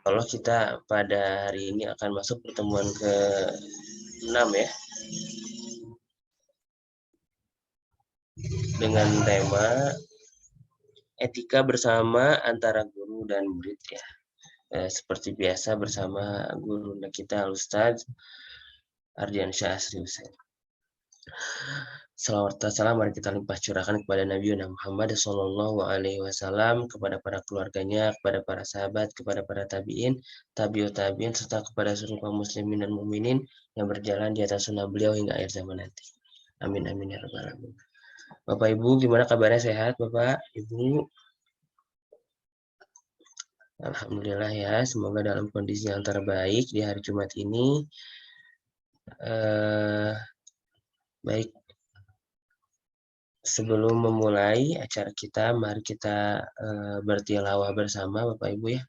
Allah kita pada hari ini akan masuk pertemuan ke-6 ya, dengan tema etika bersama antara guru dan murid ya. Seperti biasa bersama guru kita Ustaz Ardiansyah Asri Hussein. Salawat dan salam mari kita limpah curahkan kepada Nabi Muhammad Sallallahu Alaihi Wasallam, kepada para keluarganya, kepada para sahabat, kepada para tabiin, tabiut tabiin, serta kepada seluruh kaum muslimin dan mukminin yang berjalan di atas sunnah beliau hingga akhir zaman nanti. Amin amin ya rabbal alamin. Bapak Ibu, gimana kabarnya, sehat Bapak Ibu? Alhamdulillah ya, semoga dalam kondisi yang terbaik di hari Jumat ini. Baik, sebelum memulai acara kita, mari kita bertilawah bersama Bapak Ibu ya.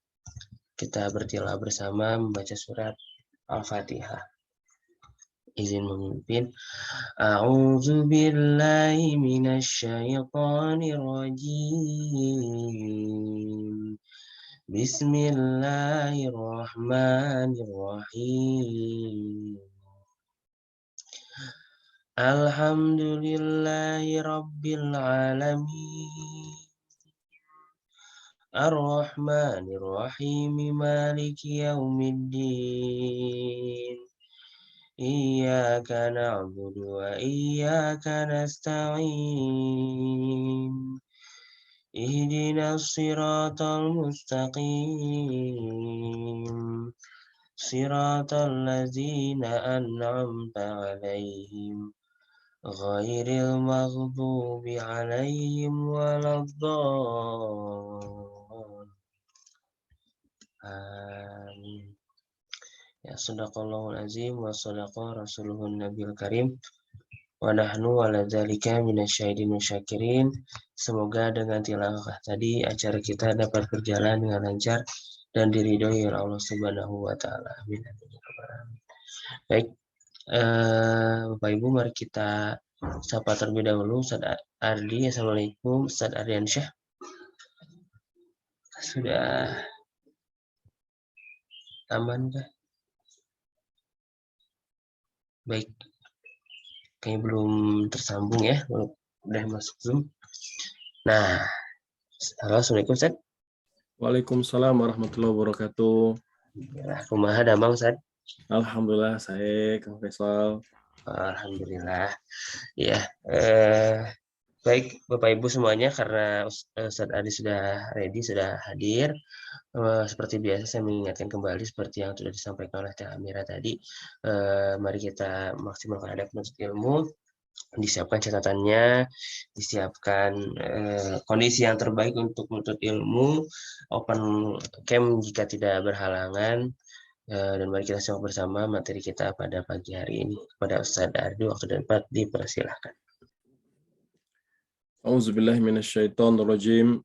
Kita bertilawah bersama membaca surat Al-Fatihah. Izin memimpin. A'udzu billahi minasyaitonir rajim. Bismillahirrahmanirrahim. Alhamdulillahi rabbil alamin. Ar-Rahmanir Rahim, Maliki Yaumiddin. Iyyaka na'budu wa iyyaka nasta'in. Ihdinas siratal mustaqim. Siratal ladzina an'amta 'alaihim ghairil maghdubi 'alaihim waladdallin. Amin. Ya, sadaqallahul azim wa sadaqa rasuluhun nabiyul karim wa nahnu ala dzalika minasyahidin wasyakirin. Semoga dengan tilawah tadi acara kita dapat berjalan dengan lancar dan diridhoi oleh Allah Subhanahu wa taala. Amin. Baik, Bapak Ibu, mari kita sapa terlebih dahulu Ustaz Ardi. Assalamualaikum, Ustaz Ardiansyah. Sudah aman kah? Baik, kayaknya belum tersambung ya, udah masuk Zoom. Nah, halo, Assalamualaikum Ustaz. Waalaikumsalam warahmatullahi wabarakatuh. Kumaha damang Ustaz? Alhamdulillah saya Kang Faisal. Alhamdulillah. Ya, baik Bapak Ibu semuanya, karena Ustaz Adi sudah ready, sudah hadir. Seperti biasa saya mengingatkan kembali seperti yang sudah disampaikan oleh Teh Amira tadi. Mari kita maksimalkan adab menuntut ilmu. Disiapkan catatannya, disiapkan kondisi yang terbaik untuk menuntut ilmu, open cam jika tidak berhalangan, dan mari kita simak bersama materi kita pada pagi hari ini. Kepada Ustaz Ardi, waktu dan tempat dipersilahkan. A'udzubillahi minasyaitonirrajim.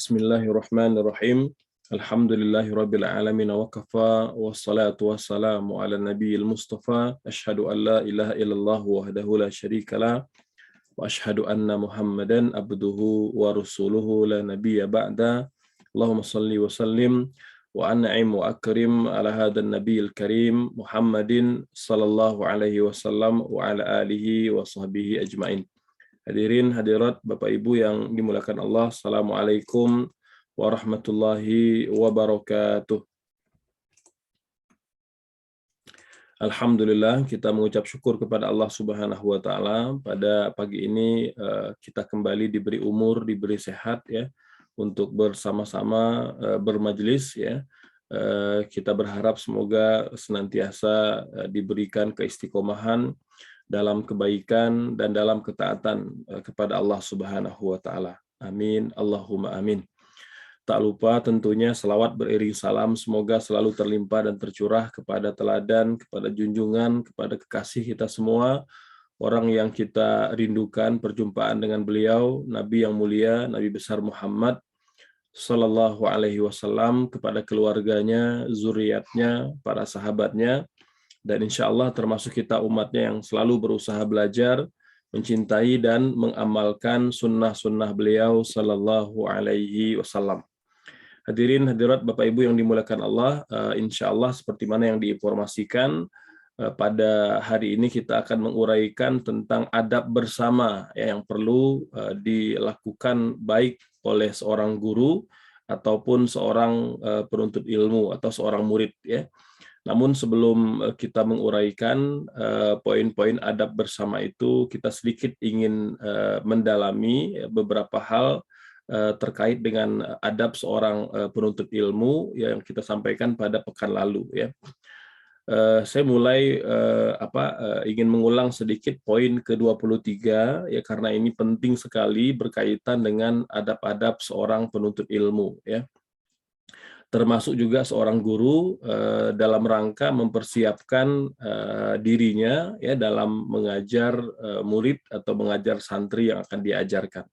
Bismillahirrahmanirrahim. Alhamdulillahirabbil alamin wa kafa wassalatu wassalamu ala nabiyil mustafa. Asyhadu an la ilaha illallah wahdahu la syarikalah wa asyhadu anna Muhammadan abduhu wa rasuluhu la nabiyya ba'da. Allahumma shalli wa sallim wa an'im wa akrim ala hadan nabiyil karim Muhammadin sallallahu alaihi wasallam wa ala alihi wa sahbihi ajmain. Hadirin hadirat Bapak Ibu yang dimuliakan Allah, Assalamualaikum warahmatullahi wabarakatuh. Alhamdulillah, kita mengucap syukur kepada Allah Subhanahu wa taala. Pada pagi ini kita kembali diberi umur, diberi sehat ya untuk bersama-sama bermajelis ya. Kita berharap semoga senantiasa diberikan keistiqomahan dalam kebaikan dan dalam ketaatan kepada Allah Subhanahu wa taala. Amin, Allahumma amin. Tak lupa tentunya selawat beriring salam semoga selalu terlimpah dan tercurah kepada teladan, kepada junjungan, kepada kekasih kita semua, orang yang kita rindukan perjumpaan dengan beliau, Nabi yang mulia, Nabi besar Muhammad sallallahu alaihi wasallam, kepada keluarganya, zuriatnya, para sahabatnya, dan insya Allah termasuk kita umatnya yang selalu berusaha belajar, mencintai dan mengamalkan sunnah-sunnah beliau sallallahu alaihi wasallam. Hadirin hadirat Bapak Ibu yang dimuliakan Allah, insya Allah seperti mana yang diinformasikan, pada hari ini kita akan menguraikan tentang adab bersama ya, yang perlu dilakukan baik oleh seorang guru ataupun seorang penuntut ilmu atau seorang murid ya. Namun sebelum kita menguraikan poin-poin adab bersama itu, kita sedikit ingin mendalami beberapa hal terkait dengan adab seorang penuntut ilmu yang kita sampaikan pada pekan lalu ya. Saya mulai ingin mengulang sedikit poin ke-23 ya, karena ini penting sekali berkaitan dengan adab-adab seorang penuntut ilmu ya. Termasuk juga seorang guru dalam rangka mempersiapkan dirinya ya dalam mengajar murid atau mengajar santri yang akan diajarkan.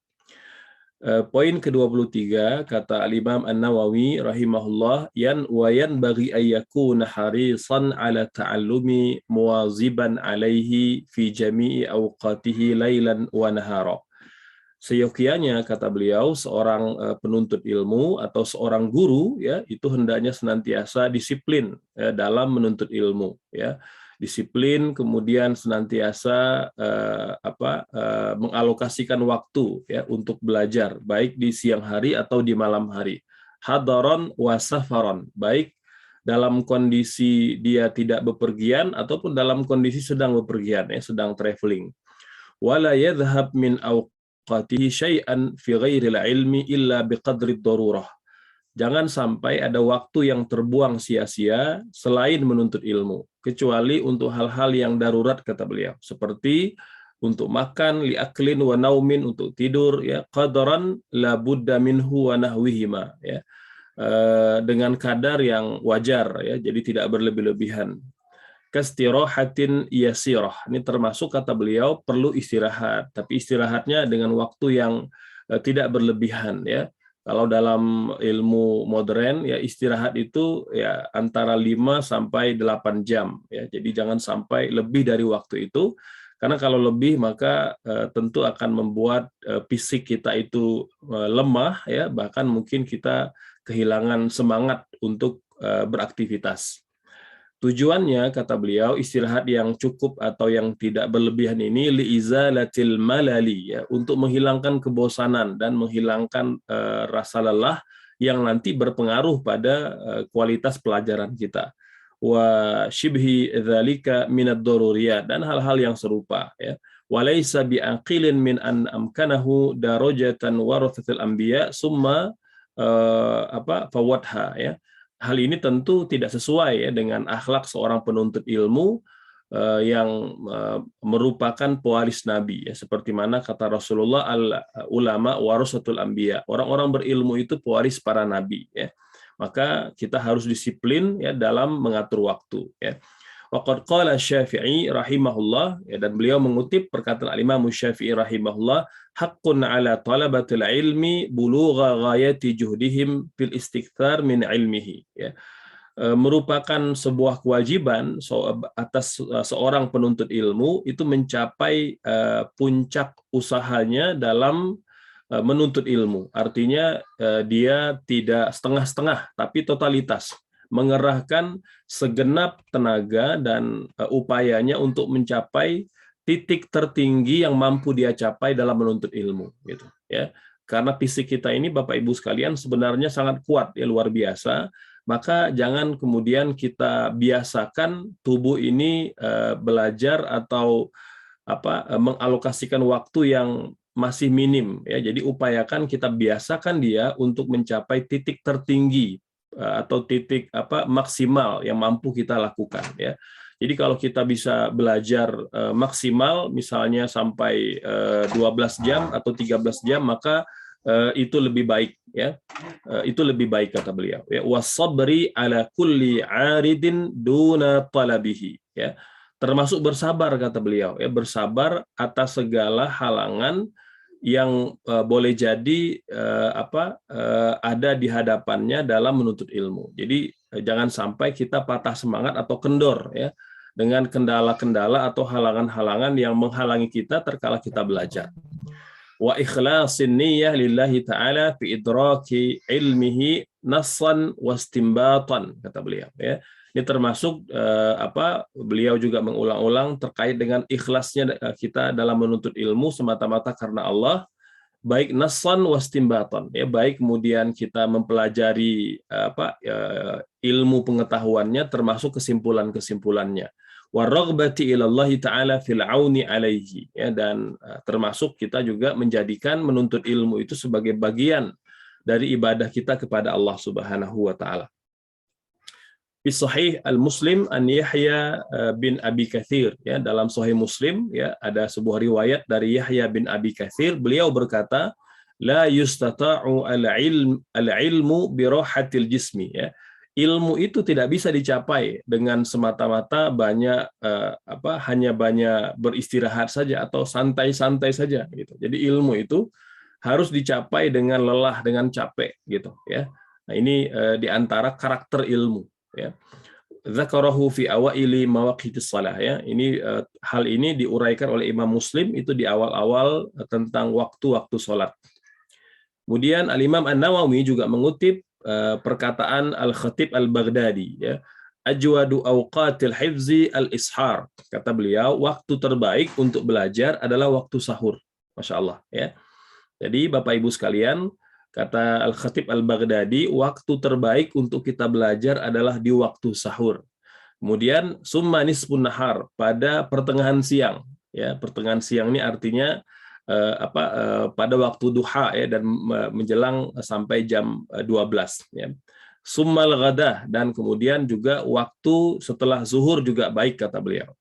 Poin ke-23 kata Al-Imam An-Nawawi rahimahullah, yanbaghi ayyakuna harisan ala ta'allumi muwaziban alaihi fi jami'i awqatihi lailan wa nahara. Seyogianya kata beliau seorang penuntut ilmu atau seorang guru ya itu hendaknya senantiasa disiplin ya, dalam menuntut ilmu ya. Disiplin, kemudian senantiasa mengalokasikan waktu ya untuk belajar baik di siang hari atau di malam hari. Hadaron wa safaron, baik dalam kondisi dia tidak bepergian ataupun dalam kondisi sedang bepergian ya, sedang traveling. Wala yadhhab min awqatihi syai'an fi ghairil ilmi illa biqadri darurah. Jangan sampai ada waktu yang terbuang sia-sia selain menuntut ilmu, kecuali untuk hal-hal yang darurat kata beliau, seperti untuk makan, liaklin wa naumin, untuk tidur ya, qadaran la budda minhu wa nahwihima ya, dengan kadar yang wajar ya, jadi tidak berlebih-lebihan. Kastirahatin yasirah, ini termasuk kata beliau perlu istirahat, tapi istirahatnya dengan waktu yang tidak berlebihan ya. Kalau dalam ilmu modern ya istirahat itu ya antara 5 sampai 8 jam ya. Jadi jangan sampai lebih dari waktu itu, karena kalau lebih maka tentu akan membuat fisik kita itu lemah ya, bahkan mungkin kita kehilangan semangat untuk beraktivitas. Tujuannya kata beliau istirahat yang cukup atau yang tidak berlebihan ini liizalatil malali ya, untuk menghilangkan kebosanan dan menghilangkan rasa lelah yang nanti berpengaruh pada kualitas pelajaran kita. Wa shibhi dzalika minad daruriyat, dan hal-hal yang serupa ya. Walaysa biaqilin min an amkanahu darajatan warathatil anbiya summa fawadha ya. Hal ini tentu tidak sesuai ya dengan akhlak seorang penuntut ilmu yang merupakan pewaris Nabi ya, seperti mana kata Rasulullah, al ulama warasatul anbiya, orang-orang berilmu itu pewaris para nabi ya. Maka kita harus disiplin ya dalam mengatur waktu ya. Waqad qala Syafi'i rahimahullah ya, dan beliau mengutip perkataan Al-Imam Syafi'i rahimahullah, haqqun ala talabatil ilmi bulugha ghayati juhdihim fil istikthar min ilmihi ya. Merupakan sebuah kewajiban atas seorang penuntut ilmu itu mencapai puncak usahanya dalam menuntut ilmu. Artinya dia tidak setengah-setengah tapi totalitas, mengerahkan segenap tenaga dan upayanya untuk mencapai titik tertinggi yang mampu dia capai dalam menuntut ilmu gitu ya. Karena fisik kita ini Bapak Ibu sekalian sebenarnya sangat kuat ya, luar biasa. Maka jangan kemudian kita biasakan tubuh ini belajar atau mengalokasikan waktu yang masih minim ya. Jadi upayakan kita biasakan dia untuk mencapai titik tertinggi atau titik maksimal yang mampu kita lakukan ya. Jadi kalau kita bisa belajar maksimal misalnya sampai 12 jam atau 13 jam, maka itu lebih baik ya. Itu lebih baik kata beliau ya. Wasabri ala kulli aridin duna talabihi ya. Termasuk bersabar kata beliau ya, bersabar atas segala halangan yang boleh jadi ada di hadapannya dalam menuntut ilmu. Jadi jangan sampai kita patah semangat atau kendor ya dengan kendala-kendala atau halangan-halangan yang menghalangi kita terkala kita belajar. wa ikhlasin niyyah lillahi ta'ala fi idraki ilmihi nassan wa istinbatan, kata beliau ya. Ini termasuk beliau juga mengulang-ulang terkait dengan ikhlasnya kita dalam menuntut ilmu semata-mata karena Allah, baik nassan wa istinbatan ya, baik kemudian kita mempelajari ilmu pengetahuannya termasuk kesimpulan-kesimpulannya, waraghbati ilallahi ta'ala fil auni alaihi ya, dan termasuk kita juga menjadikan menuntut ilmu itu sebagai bagian dari ibadah kita kepada Allah Subhanahu wa taala. Fi Sahih Al-Muslim an Yahya bin Abi Katsir ya, dalam Sahih Muslim ya ada sebuah riwayat dari Yahya bin Abi Katsir, beliau berkata, la yustata'u al-ilmu bi rahatil jismi ya. Ilmu itu tidak bisa dicapai dengan semata-mata hanya banyak beristirahat saja atau santai-santai saja gitu. Jadi ilmu itu harus dicapai dengan lelah, dengan capek gitu ya. Nah, ini di antara karakter ilmu ya. Dzakarahu fi awaili mawaqitis shalah ya. Ini hal ini diuraikan oleh Imam Muslim itu di awal-awal tentang waktu-waktu salat. Kemudian Al-Imam An-Nawawi juga mengutip perkataan Al-Khatib Al-Baghdadi ya. Ajwadu awqatil hifzi al-ishar. Kata beliau, waktu terbaik untuk belajar adalah waktu sahur. Masya Allah ya. Jadi Bapak Ibu sekalian, kata Al-Khatib Al-Baghdadi, waktu terbaik untuk kita belajar adalah di waktu sahur. Kemudian summa nisfun nahar, pada pertengahan siang. Ya, pertengahan siang ini artinya pada waktu duha ya, dan menjelang sampai jam 12 ya. Summal ghadah, dan kemudian juga waktu setelah zuhur juga baik, kata beliau.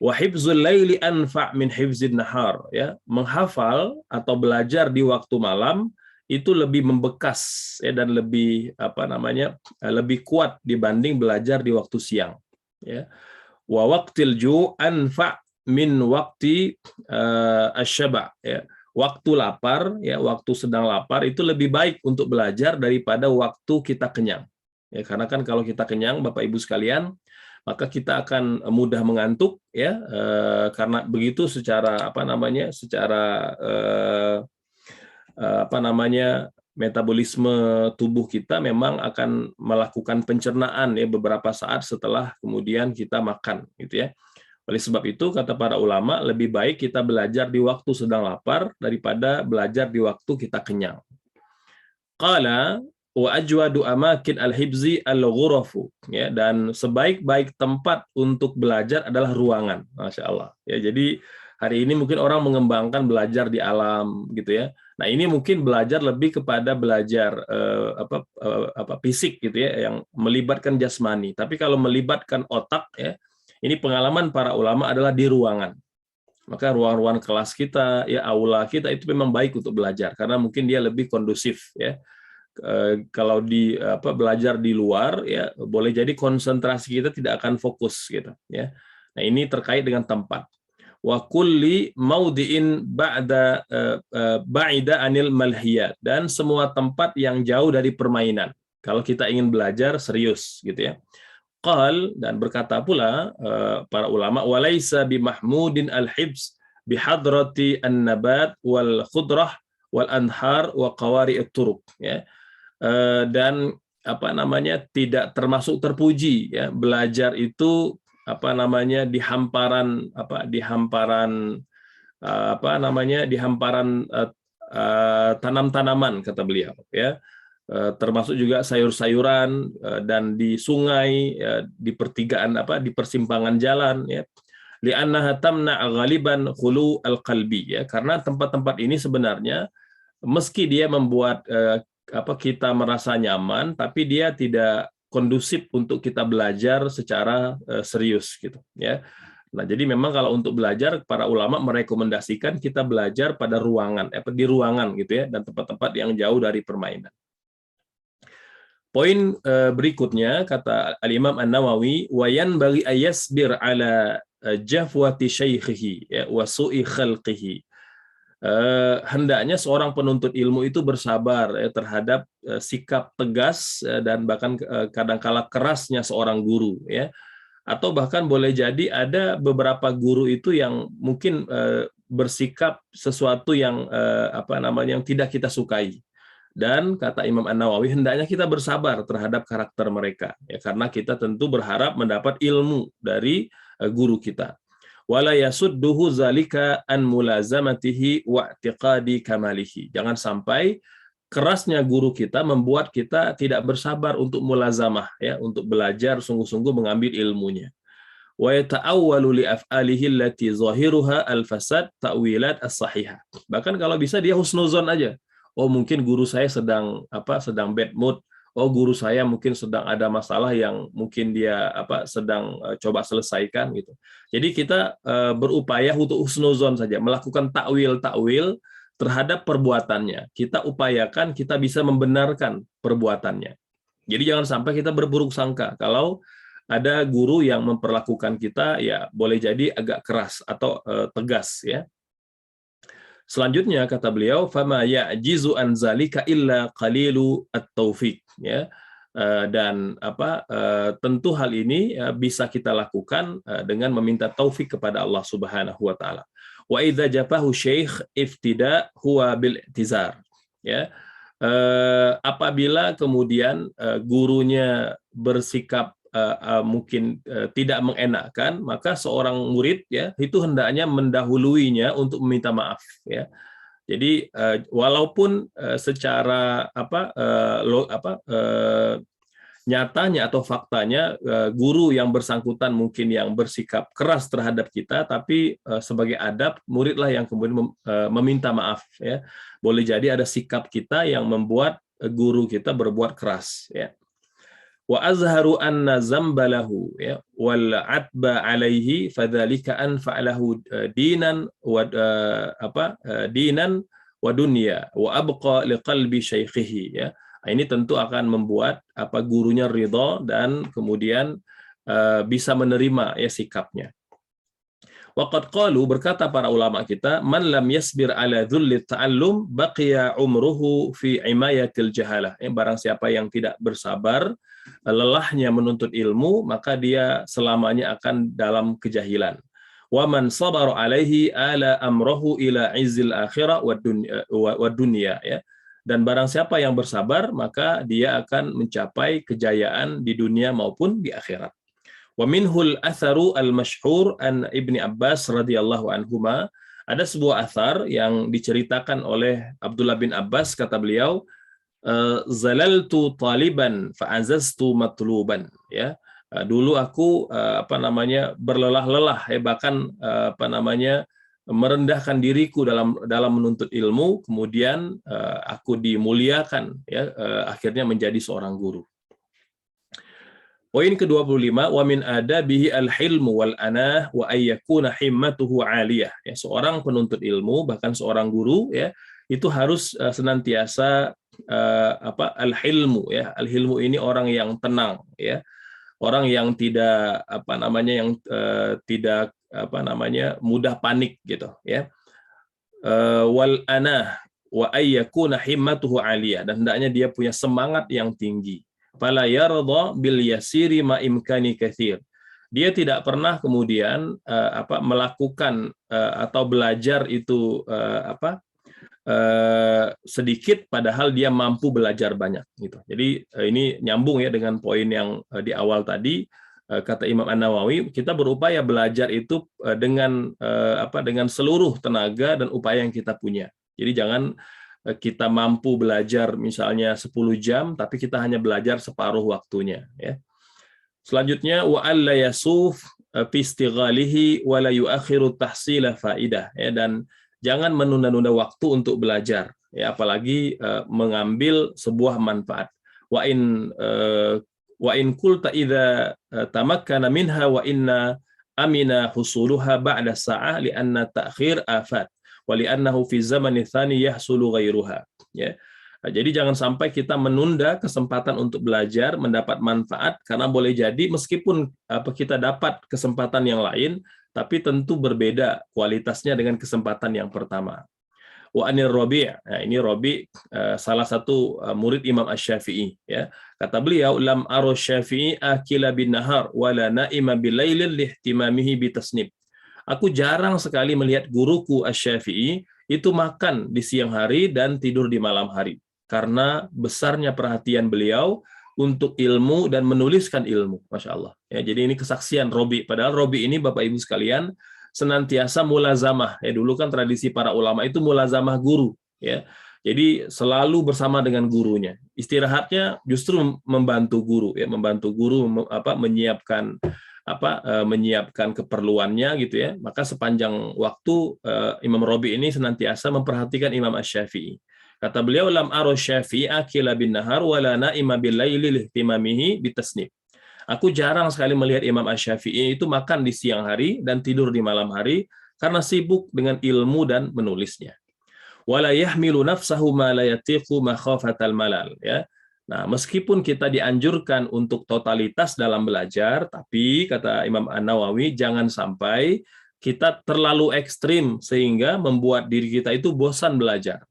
Wa hifzul laili anfa' min hifzin nahar ya, menghafal atau belajar di waktu malam itu lebih membekas ya, dan lebih lebih kuat dibanding belajar di waktu siang ya. Wa waqtil ju' anfa' min waqti asyba' ya. Waktu lapar ya, waktu sedang lapar itu lebih baik untuk belajar daripada waktu kita kenyang. Ya, karena kan kalau kita kenyang Bapak Ibu sekalian, maka kita akan mudah mengantuk ya, karena begitu secara metabolisme tubuh kita memang akan melakukan pencernaan ya beberapa saat setelah kemudian kita makan gitu ya. Oleh sebab itu kata para ulama, lebih baik kita belajar di waktu sedang lapar daripada belajar di waktu kita kenyang. Qala wa ajwadu amakin al-hibzi al-ghurafu ya, dan sebaik-baik tempat untuk belajar adalah ruangan. Masya Allah ya. Jadi hari ini mungkin orang mengembangkan belajar di alam gitu ya. Nah, ini mungkin belajar lebih kepada belajar fisik gitu ya, yang melibatkan jasmani. Tapi kalau melibatkan otak ya, ini pengalaman para ulama adalah di ruangan. Maka ruang-ruang kelas kita, ya aula kita itu memang baik untuk belajar karena mungkin dia lebih kondusif ya. Kalau belajar di luar ya boleh jadi konsentrasi kita tidak akan fokus gitu ya. Nah, ini terkait dengan tempat. Wa kulli maudiin ba'ida anil malhiyat, dan semua tempat yang jauh dari permainan. Kalau kita ingin belajar serius gitu ya. Qal, dan berkata pula para ulama, walaisa bimahmudin al-hibs bihadrati an-nabat wal khudrah wal anhar wa qawari'ut turuq ya. Dan tidak termasuk terpuji ya belajar itu di hamparan tanam-tanaman, kata beliau ya. Termasuk juga sayur-sayuran dan di sungai, di pertigaan di persimpangan jalan ya. Li'annaha tamna' ghaliban khulu al-qalbi ya, karena tempat-tempat ini sebenarnya meski dia membuat kita merasa nyaman, tapi dia tidak kondusif untuk kita belajar secara serius gitu ya. Nah, jadi memang kalau untuk belajar para ulama merekomendasikan kita belajar pada ruangan, di ruangan gitu ya, dan tempat-tempat yang jauh dari permainan. Poin berikutnya kata Al-Imam An-Nawawi, wa yanbaghi ayasbir ala jafwati syaikhihi ya wa su'i khalqihi. Hendaknya seorang penuntut ilmu itu bersabar ya, terhadap sikap tegas dan bahkan kadangkala kerasnya seorang guru ya. Atau bahkan boleh jadi ada beberapa guru itu yang mungkin bersikap sesuatu yang yang tidak kita sukai. Dan kata Imam An-Nawawi, hendaknya kita bersabar terhadap karakter mereka, ya, karena kita tentu berharap mendapat ilmu dari guru kita. Wala yasudduhu zalika an mulazamatihi wa i'tiqadi kamalihi. Jangan sampai kerasnya guru kita membuat kita tidak bersabar untuk mulazamah, ya, untuk belajar sungguh-sungguh mengambil ilmunya. Wa yata'awwalu li af'alihi allati zahiruha al-fasad ta'wilat as-sahihah. Bahkan kalau bisa dia husnuzon aja. Oh, mungkin guru saya sedang bad mood. Oh, guru saya mungkin sedang ada masalah yang mungkin dia sedang coba selesaikan gitu. Jadi kita berupaya untuk husnuzon saja, melakukan takwil terhadap perbuatannya. Kita upayakan kita bisa membenarkan perbuatannya. Jadi jangan sampai kita berburuk sangka kalau ada guru yang memperlakukan kita, ya, boleh jadi agak keras atau tegas, ya. Selanjutnya kata beliau, fama ya'jizu an zalika illa qalilu at-taufiq, ya. Dan tentu hal ini bisa kita lakukan dengan meminta taufik kepada Allah Subhanahu wa taala. Wa idza jafahu syekh iftida huwa bil i'tizar, ya. Apabila kemudian gurunya bersikap mungkin tidak mengenakkan, maka seorang murid, ya, itu hendaknya mendahuluinya untuk meminta maaf, ya. Jadi walaupun secara nyatanya atau faktanya guru yang bersangkutan mungkin yang bersikap keras terhadap kita, tapi sebagai adab muridlah yang kemudian meminta maaf, ya. Boleh jadi ada sikap kita yang membuat guru kita berbuat keras, ya. Wa azharu anna zambalahu, ya, wal atba alaihi fadzalika anfa'alahu dinan wa dinan wa dunya wa abqa liqalbi syaikhihi, ya. Ini tentu akan membuat gurunya ridha dan kemudian bisa menerima, ya, sikapnya. Waqad qalu, berkata para ulama kita, man lam yasbir ala dhulli ta'allum baqiya umruhu fi imayatil jahalah. Barang siapa yang tidak bersabar, lelahnya menuntut ilmu, maka dia selamanya akan dalam kejahilan. Wa man sabara alaihi ala amrahu ila izzil akhirah wa dunya, ya. Dan barang siapa yang bersabar, maka dia akan mencapai kejayaan di dunia maupun di akhirat. Wa minhul atharu al-masyhur an Ibni Abbas radhiyallahu anhuma. Ada sebuah athar yang diceritakan oleh Abdullah bin Abbas, kata beliau, zalaltu taliban fa'azaztu matluban, ya. Dulu aku berlelah-lelah, ya, bahkan merendahkan diriku dalam menuntut ilmu, kemudian aku dimuliakan, ya, akhirnya menjadi seorang guru. Poin ke-25, wa min adabihi al-hilmu wal anah wa ayyakuna himmatuhu aliyah. Ya, seorang penuntut ilmu, bahkan seorang guru, ya, itu harus senantiasa al-hilmu, ya. Al-hilmu ini orang yang tenang, ya. Orang yang tidak tidak mudah panik gitu, ya. Wal anah wa ayyakuna himmatuhu aliyah, dan hendaknya dia punya semangat yang tinggi. Fala yarda bil yasiri ma imkani katsir. Dia tidak pernah kemudian melakukan atau belajar itu sedikit padahal dia mampu belajar banyak gitu. Jadi ini nyambung, ya, dengan poin yang di awal tadi. Kata Imam An-Nawawi, kita berupaya belajar itu dengan seluruh tenaga dan upaya yang kita punya. Jadi jangan kita mampu belajar misalnya 10 jam, tapi kita hanya belajar separuh waktunya, ya. Selanjutnya, wa alla yasuf fi istighalihi wa la yuakhiru tahsila faidah, ya, dan jangan menunda-nunda waktu untuk belajar, ya, apalagi mengambil sebuah manfaat. Wa in qulta idza tamakkana minha wa inna amina husuluha ba'da sa'ah li anna ta'khir afat wa li annahu fi zamani tsani yahsulu ghairuha, ya. Jadi jangan sampai kita menunda kesempatan untuk belajar, mendapat manfaat, karena boleh jadi meskipun kita dapat kesempatan yang lain, tapi tentu berbeda kualitasnya dengan kesempatan yang pertama. Wa anir Rabi', nah ini Rabi' salah satu murid Imam Asy-Syafi'i, ya. Kata beliau, lam aro Syafi'i akila bin nahar wala naima bil lailil lihtimamihi bitasnib. Aku jarang sekali melihat guruku Asy-Syafi'i itu makan di siang hari dan tidur di malam hari. Karena besarnya perhatian beliau untuk ilmu dan menuliskan ilmu. Masya Allah. Ya, jadi ini kesaksian Robi. Padahal Robi ini Bapak Ibu sekalian senantiasa mulazamah. Ya, dulu kan tradisi para ulama itu mulazamah guru. Ya. Jadi selalu bersama dengan gurunya. Istirahatnya justru membantu guru. Ya, membantu guru menyiapkan menyiapkan keperluannya gitu ya. Maka sepanjang waktu Imam Robi ini senantiasa memperhatikan Imam Asy-Syafi'i. Kata beliau, lam aro Syafi'i akila bin nahar wala naima bil laili lihtimamihi bitasnif. Aku jarang sekali melihat Imam Asy-Syafi'i itu makan di siang hari dan tidur di malam hari karena sibuk dengan ilmu dan menulisnya. Wala yahmilu nafsahu ma la yatiqu makhafatal malal, ya. Nah, meskipun kita dianjurkan untuk totalitas dalam belajar, tapi kata Imam An-Nawawi jangan sampai kita terlalu ekstrim sehingga membuat diri kita itu bosan belajar.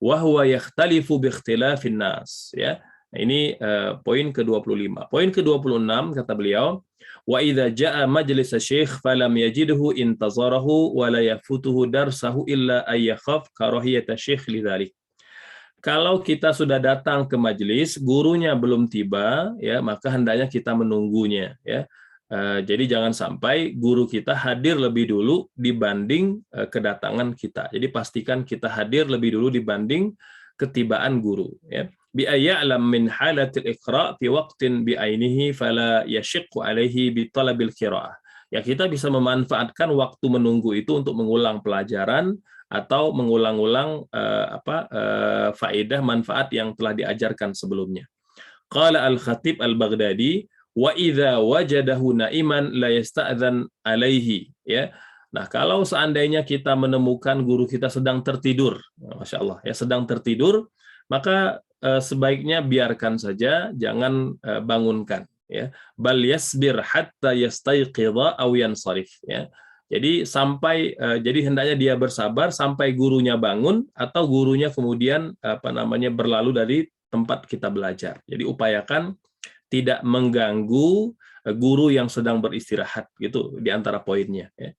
Wa huwa yakhtalifu bi ikhtilafin nas, ya. Nah, ini poin ke-25. Poin ke-26 kata beliau, wa idza jaa majlis syekh falam yajidhu intazarahu wa la yafutuhu darsahu illa ay yakhaf karahiyata syekh lidzalik. Kalau kita sudah datang ke majelis, gurunya belum tiba, ya maka hendaknya kita menunggunya, ya. Jadi jangan sampai guru kita hadir lebih dulu dibanding kedatangan kita. Jadi pastikan kita hadir lebih dulu dibanding ketibaan guru. Ya. Bi ayyalam min halatil iqra' fi waqtin bi ainihi fala yashiqqu alaihi bi talabil qira'ah. Ya, kita bisa memanfaatkan waktu menunggu itu untuk mengulang pelajaran atau mengulang-ulang faedah manfaat yang telah diajarkan sebelumnya. Qala al-Khatib al-Baghdadi wa idza wajadahu naiman la yasta'dzan alaihi, ya. Nah, kalau seandainya kita menemukan guru kita sedang tertidur, Masya Allah, ya sedang tertidur, maka sebaiknya biarkan saja, jangan bangunkan, ya. Bal yasbir hatta yastayqidha aw yansarif, ya. Jadi jadi hendaknya dia bersabar sampai gurunya bangun atau gurunya kemudian berlalu dari tempat kita belajar. Jadi upayakan tidak mengganggu guru yang sedang beristirahat, gitu di antara poinnya, ya.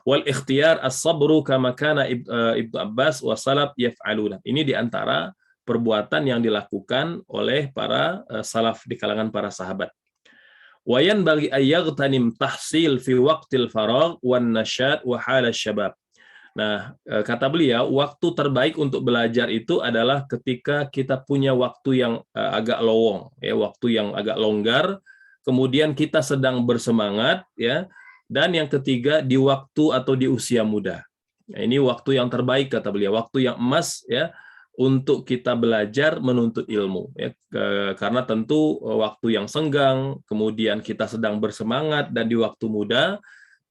Wal ikhtiyar as-sabru kama kana Ibnu Abbas wa salaf yaf'aluna. Ini di antara perbuatan yang dilakukan oleh para salaf di kalangan para sahabat. Wa yanbaghi ayyaghtanim tahsil fi waqtil faragh wan nasyat wa halas syabab. Nah, kata beliau, waktu terbaik untuk belajar itu adalah ketika kita punya waktu yang agak lowong, ya, waktu yang agak longgar, kemudian kita sedang bersemangat, ya, dan yang ketiga di waktu atau di usia muda. Nah, ini waktu yang terbaik kata beliau, waktu yang emas, ya, untuk kita belajar menuntut ilmu, ya, karena tentu waktu yang senggang, kemudian kita sedang bersemangat, dan di waktu muda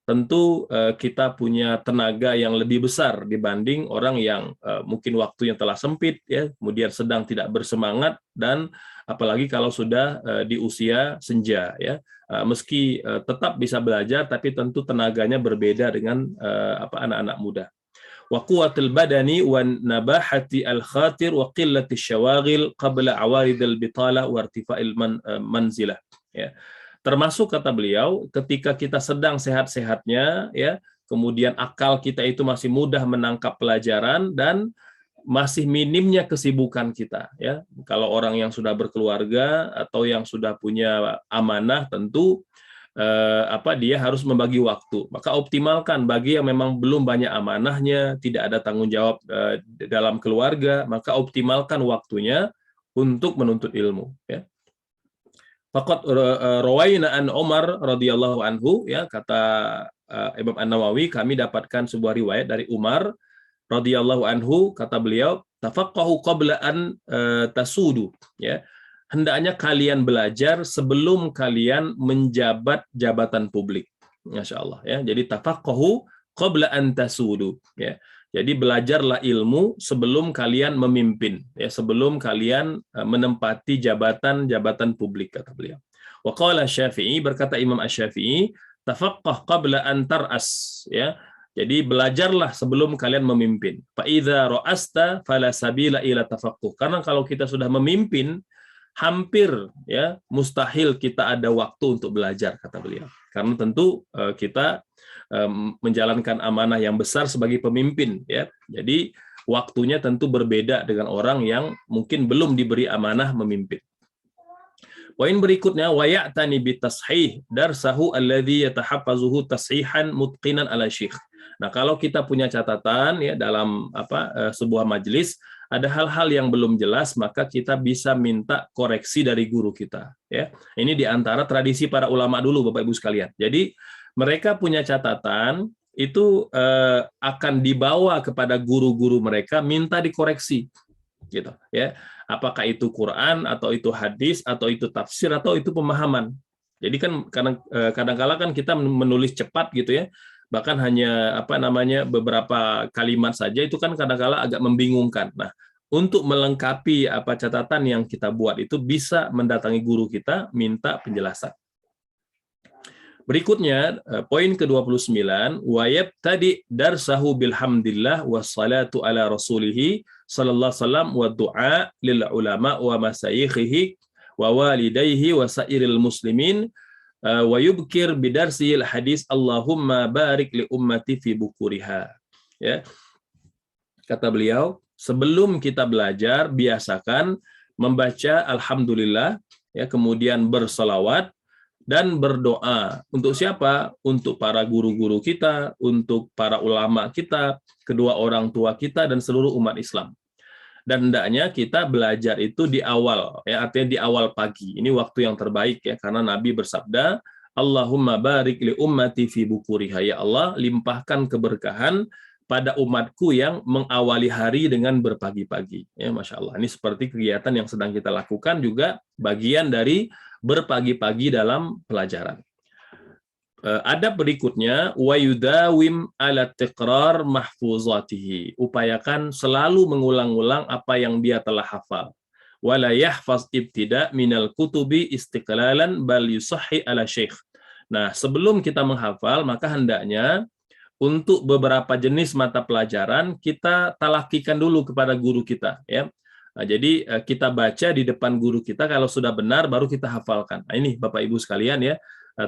tentu kita punya tenaga yang lebih besar dibanding orang yang mungkin waktunya telah sempit, ya, kemudian sedang tidak bersemangat, dan apalagi kalau sudah di usia senja, ya. Meski tetap bisa belajar, tapi tentu tenaganya berbeda dengan anak-anak muda. Wa quwwatul badani wan nabahati al-khatir wa qillati syawaghil qabla awaridil bitalah wa irtifa'il manzilah, ya. Termasuk kata beliau, ketika kita sedang sehat-sehatnya, ya, kemudian akal kita itu masih mudah menangkap pelajaran dan masih minimnya kesibukan kita, ya. Kalau orang yang sudah berkeluarga atau yang sudah punya amanah, tentu dia harus membagi waktu. Maka optimalkan bagi yang memang belum banyak amanahnya, tidak ada tanggung jawab dalam keluarga, maka optimalkan waktunya untuk menuntut ilmu, ya. Faqad rawaina an Umar radhiyallahu anhu, ya, kata Imam An-Nawawi, kami dapatkan sebuah riwayat dari Umar radhiyallahu anhu, kata beliau, tafaqqahu qabla an tasudu, ya. Hendaknya kalian belajar sebelum kalian menjabat jabatan publik. Masya Allah, ya. Jadi tafaqqahu qabla an tasudu, ya. Jadi belajarlah ilmu sebelum kalian memimpin, ya, sebelum kalian menempati jabatan-jabatan publik, kata beliau. Wa qala Syafi'i, berkata Imam Asy-Syafi'i, tafaqqah qabla an tar'as, ya. Jadi belajarlah sebelum kalian memimpin. Fa idza ra'asta fala sabila ila tafaqquh. Karena kalau kita sudah memimpin, hampir ya mustahil kita ada waktu untuk belajar, kata beliau. Karena tentu kita menjalankan amanah yang besar sebagai pemimpin ya. Jadi waktunya tentu berbeda dengan orang yang mungkin belum diberi amanah memimpin. Poin berikutnya, wa ya'tani bitashih darsahu alladhi yatahaffazuhu tashihan mutqinan ala syekh. Nah, kalau kita punya catatan ya dalam sebuah majelis ada hal-hal yang belum jelas, maka kita bisa minta koreksi dari guru kita ya. Ini di antara tradisi para ulama dulu, Bapak Ibu sekalian. Jadi mereka punya catatan itu akan dibawa kepada guru-guru mereka, minta dikoreksi gitu ya. Apakah itu Quran atau itu hadis atau itu tafsir atau itu pemahaman. Jadi kan kadang-kala kan kita menulis cepat gitu ya. Bahkan hanya beberapa kalimat saja itu kan kadang-kala agak membingungkan. Nah, untuk melengkapi catatan yang kita buat itu bisa mendatangi guru kita minta penjelasan. Berikutnya, poin ke-29, wa yabtadi darsahu bilhamdillah wassalatu ala rasulih sallallahu alaihi wasallam wa du'a lil ulama wa masayikhihi wa walidayhi wa sairil muslimin wa yubkir bidarsil hadis Allahumma barik li ummati fi bukuriha. Ya. Kata beliau, sebelum kita belajar biasakan membaca alhamdulillah ya, kemudian berselawat dan berdoa. Untuk siapa? Untuk para guru-guru kita, untuk para ulama kita, kedua orang tua kita, dan seluruh umat Islam. Dan hendaknya kita belajar itu di awal, ya, artinya di awal pagi. Ini waktu yang terbaik ya, karena Nabi bersabda, Allahumma barik li ummati fi bukuriha. Ya Allah, limpahkan keberkahan pada umatku yang mengawali hari dengan berpagi-pagi. Ya, Masya Allah. Ini seperti kegiatan yang sedang kita lakukan juga bagian dari berpagi-pagi dalam pelajaran. Adab berikutnya, wa yudawim ala tiqrar mahfuzatihi. Upayakan selalu mengulang-ulang apa yang dia telah hafal. Wala yahfaz ibtida minal kutubi istiqlalan bal yusahhi ala syekh. Nah, sebelum kita menghafal, maka hendaknya untuk beberapa jenis mata pelajaran kita talakikan dulu kepada guru kita ya. Nah, jadi kita baca di depan guru kita, kalau sudah benar baru kita hafalkan. Nah, ini Bapak Ibu sekalian ya,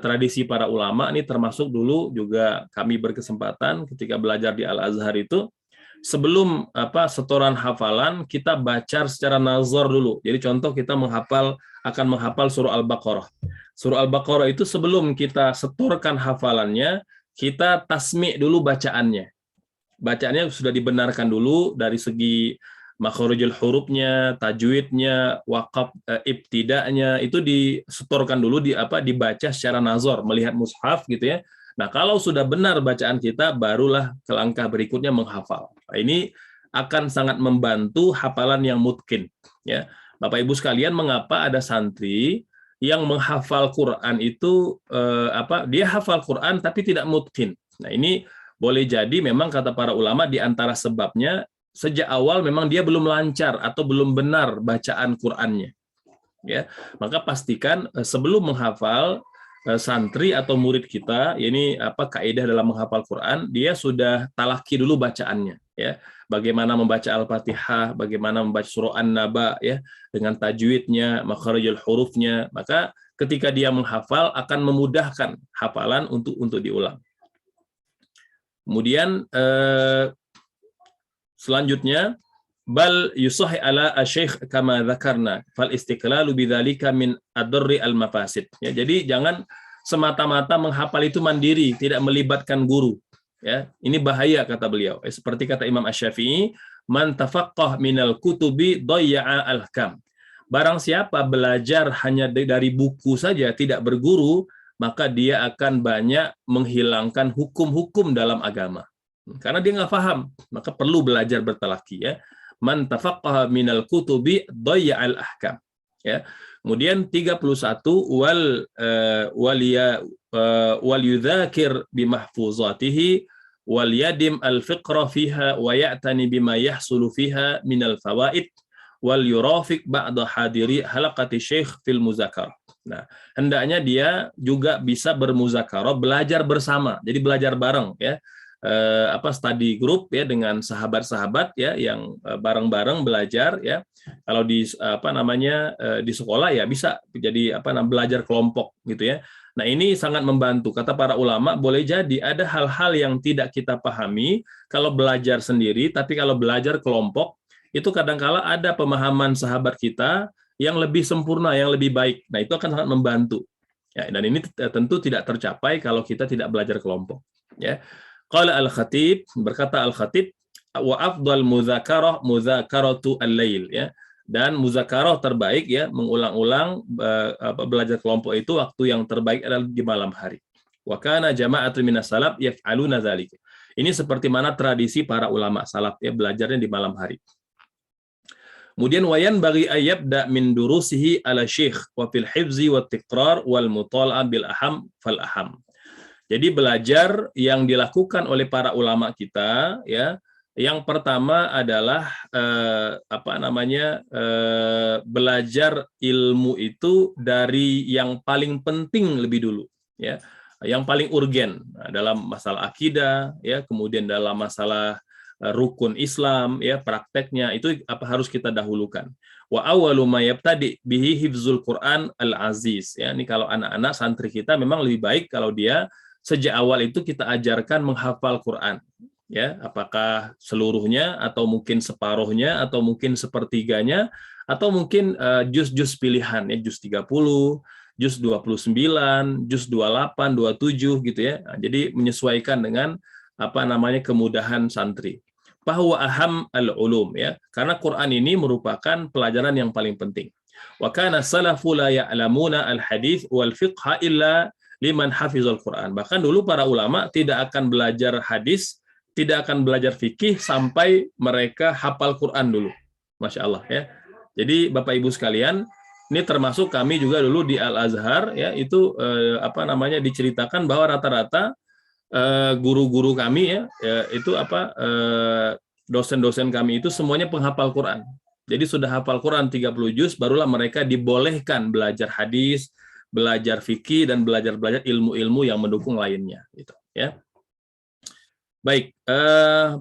tradisi para ulama ini termasuk dulu juga kami berkesempatan ketika belajar di Al-Azhar itu sebelum setoran hafalan kita baca secara nazar dulu. Jadi contoh kita akan menghafal surah Al-Baqarah. Surah Al-Baqarah itu sebelum kita setorkan hafalannya, kita tasmi' dulu bacaannya. Bacaannya sudah dibenarkan dulu dari segi makharijul hurufnya, tajwidnya, waqaf ibtida'nya itu disetorkan dulu dibaca secara nazar, melihat mushaf gitu ya. Nah, kalau sudah benar bacaan kita barulah ke langkah berikutnya menghafal. Nah, ini akan sangat membantu hafalan yang mutqin ya. Bapak Ibu sekalian, mengapa ada santri yang menghafal Quran itu dia hafal Quran tapi tidak mutqin. Nah, ini boleh jadi memang kata para ulama di antara sebabnya sejak awal memang dia belum lancar atau belum benar bacaan Qur'annya. Ya, maka pastikan sebelum menghafal santri atau murid kita, ini kaidah dalam menghafal Quran, dia sudah talaki dulu bacaannya ya. Bagaimana membaca Al-Fatihah, bagaimana membaca surah An-Naba ya dengan tajwidnya, makharijul hurufnya, maka ketika dia menghafal akan memudahkan hafalan untuk diulang. Kemudian selanjutnya, bal yusahi ala asy-syekh kama dzakarna fal istiqlalu bidzalika min adarri al mafasid. Ya, jadi jangan semata-mata menghafal itu mandiri, tidak melibatkan guru. Ya, ini bahaya kata beliau. Seperti kata Imam Asy-Syafi'i, man tafaqqah minal kutubi dayya'a al-ahkam. Barang siapa belajar hanya dari buku saja, tidak berguru, maka dia akan banyak menghilangkan hukum-hukum dalam agama. Karena dia nggak paham, maka perlu belajar bertalaki ya. Man tafaqqaha minal kutubi dayya'al ahkam. Ya. Kemudian 31 wal yudzakir bimahfuzatihi wal yadim al fiqra fiha wa ya'tani bima yahsulu fiha minal fawaid wal yurafiq ba'da hadiri halaqati syekh fil muzakarah. Nah, hendaknya dia juga bisa bermuzakarah, belajar bersama. Jadi belajar bareng ya. study group ya dengan sahabat-sahabat ya yang bareng-bareng belajar ya. Kalau di di sekolah ya bisa jadi belajar kelompok gitu ya. Nah, ini sangat membantu. Kata para ulama, boleh jadi ada hal-hal yang tidak kita pahami kalau belajar sendiri, tapi kalau belajar kelompok itu kadang-kala ada pemahaman sahabat kita yang lebih sempurna, yang lebih baik. Nah, itu akan sangat membantu. Ya, dan ini tentu tidak tercapai kalau kita tidak belajar kelompok. Ya. Qala Al-Khatib, berkata Al-Khatib, wa afdal muzakaratu al-lail, ya. Dan muzakarah terbaik ya, mengulang-ulang belajar kelompok itu waktu yang terbaik adalah di malam hari. Wa kana jama'atun minas salaf yaf'aluna dzalik. Ini seperti mana tradisi para ulama salaf ya, belajarnya di malam hari. Kemudian wayan bagi ayabda min durusihi ala syekh wa fil hifzi wa tikrar wal mutala'ah bil aham fal aham. Jadi belajar yang dilakukan oleh para ulama kita ya, yang pertama adalah belajar ilmu itu dari yang paling penting lebih dulu ya, yang paling urgen dalam masalah akidah ya, kemudian dalam masalah rukun Islam ya, prakteknya itu harus kita dahulukan. Wa awwalu ma yabtadi bihi hifzul Quran al-aziz ya. Ini kalau anak-anak santri kita memang lebih baik kalau dia sejak awal itu kita ajarkan menghafal Quran ya, apakah seluruhnya atau mungkin separuhnya atau mungkin sepertiganya atau mungkin juz-juz pilihan ya, juz 30, juz 29, juz 28, 27 gitu ya. Nah, jadi menyesuaikan dengan kemudahan santri. Bahwa aham al-ulum ya, karena Quran ini merupakan pelajaran yang paling penting. Wa kana salafu la ya'lamuna al-hadits wal fiqha illa liman hafizul Quran. Bahkan dulu para ulama tidak akan belajar hadis, tidak akan belajar fikih sampai mereka hafal Quran dulu. Masya Allah ya. Jadi Bapak Ibu sekalian, ini termasuk kami juga dulu di Al-Azhar ya, itu diceritakan bahwa rata-rata guru-guru kami ya, itu dosen-dosen kami itu semuanya penghafal Quran. Jadi sudah hafal Quran 30 juz barulah mereka dibolehkan belajar hadis, belajar fikih dan belajar ilmu-ilmu yang mendukung lainnya gitu ya. Baik,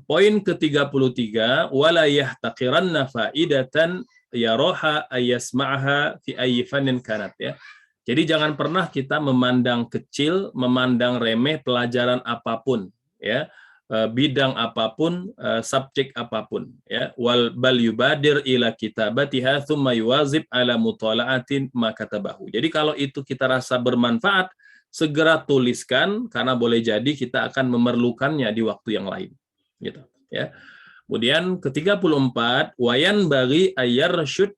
poin ke-33, wala yahtaqiranna faidatan yaraha ayasma'aha fi ayyi fannin kanat ya. Jadi jangan pernah kita memandang kecil, memandang remeh pelajaran apapun ya, bidang apapun, subjek apapun ya. Wal bal yubadir ila kitabatiha thumma yuwazib ala mutala'atin ma katabahu. Jadi kalau itu kita rasa bermanfaat, segera tuliskan karena boleh jadi kita akan memerlukannya di waktu yang lain gitu ya. Kemudian ke-34, wayan bagi ayyarsyud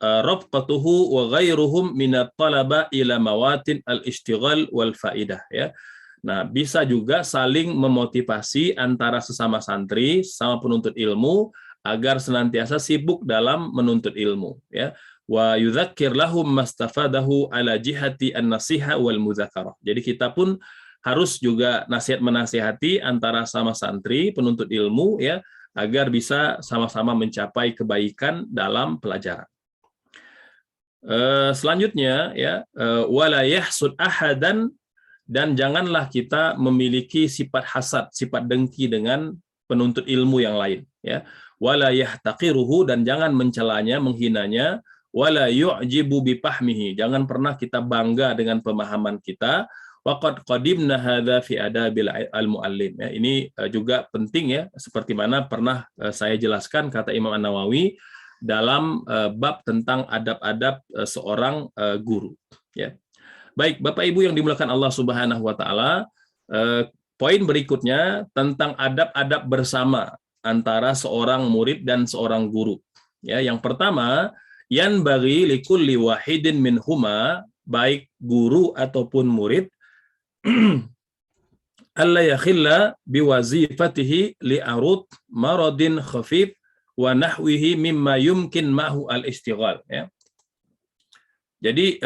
rafqatuhu wa ghairuhum minat talaba ila mawatin al-ishtighal wal faidah ya. Nah, bisa juga saling memotivasi antara sesama santri, sama penuntut ilmu agar senantiasa sibuk dalam menuntut ilmu ya. Wa yudzakkir lahum mastafadahu ala jihati an-nasiha wal mudzakarah. Jadi kita pun harus juga menasihati antara sama santri penuntut ilmu ya, agar bisa sama-sama mencapai kebaikan dalam pelajaran. Selanjutnya ya, wala yahsud ahadan, dan janganlah kita memiliki sifat hasad, sifat dengki dengan penuntut ilmu yang lain ya. Wala yahtaqiruhu, dan jangan mencelanya, menghinanya. Wala yu'jibu bifahmihi, jangan pernah kita bangga dengan pemahaman kita. Waqad qadimna hadza fi adabil al-muallim ya. Ini juga penting ya, seperti mana pernah saya jelaskan kata Imam An-Nawawi dalam bab tentang adab-adab seorang guru ya. Baik, Bapak Ibu yang dimuliakan Allah Subhanahu wa taala, poin berikutnya tentang adab-adab bersama antara seorang murid dan seorang guru. Ya, yang pertama, yanbaghi likulli wahidin minhuma, baik guru ataupun murid, alla yakhilla biwazifatihi li'arud maradin khafif wa nahwihi mimma yumkin ma'hu al-istighal ya. Jadi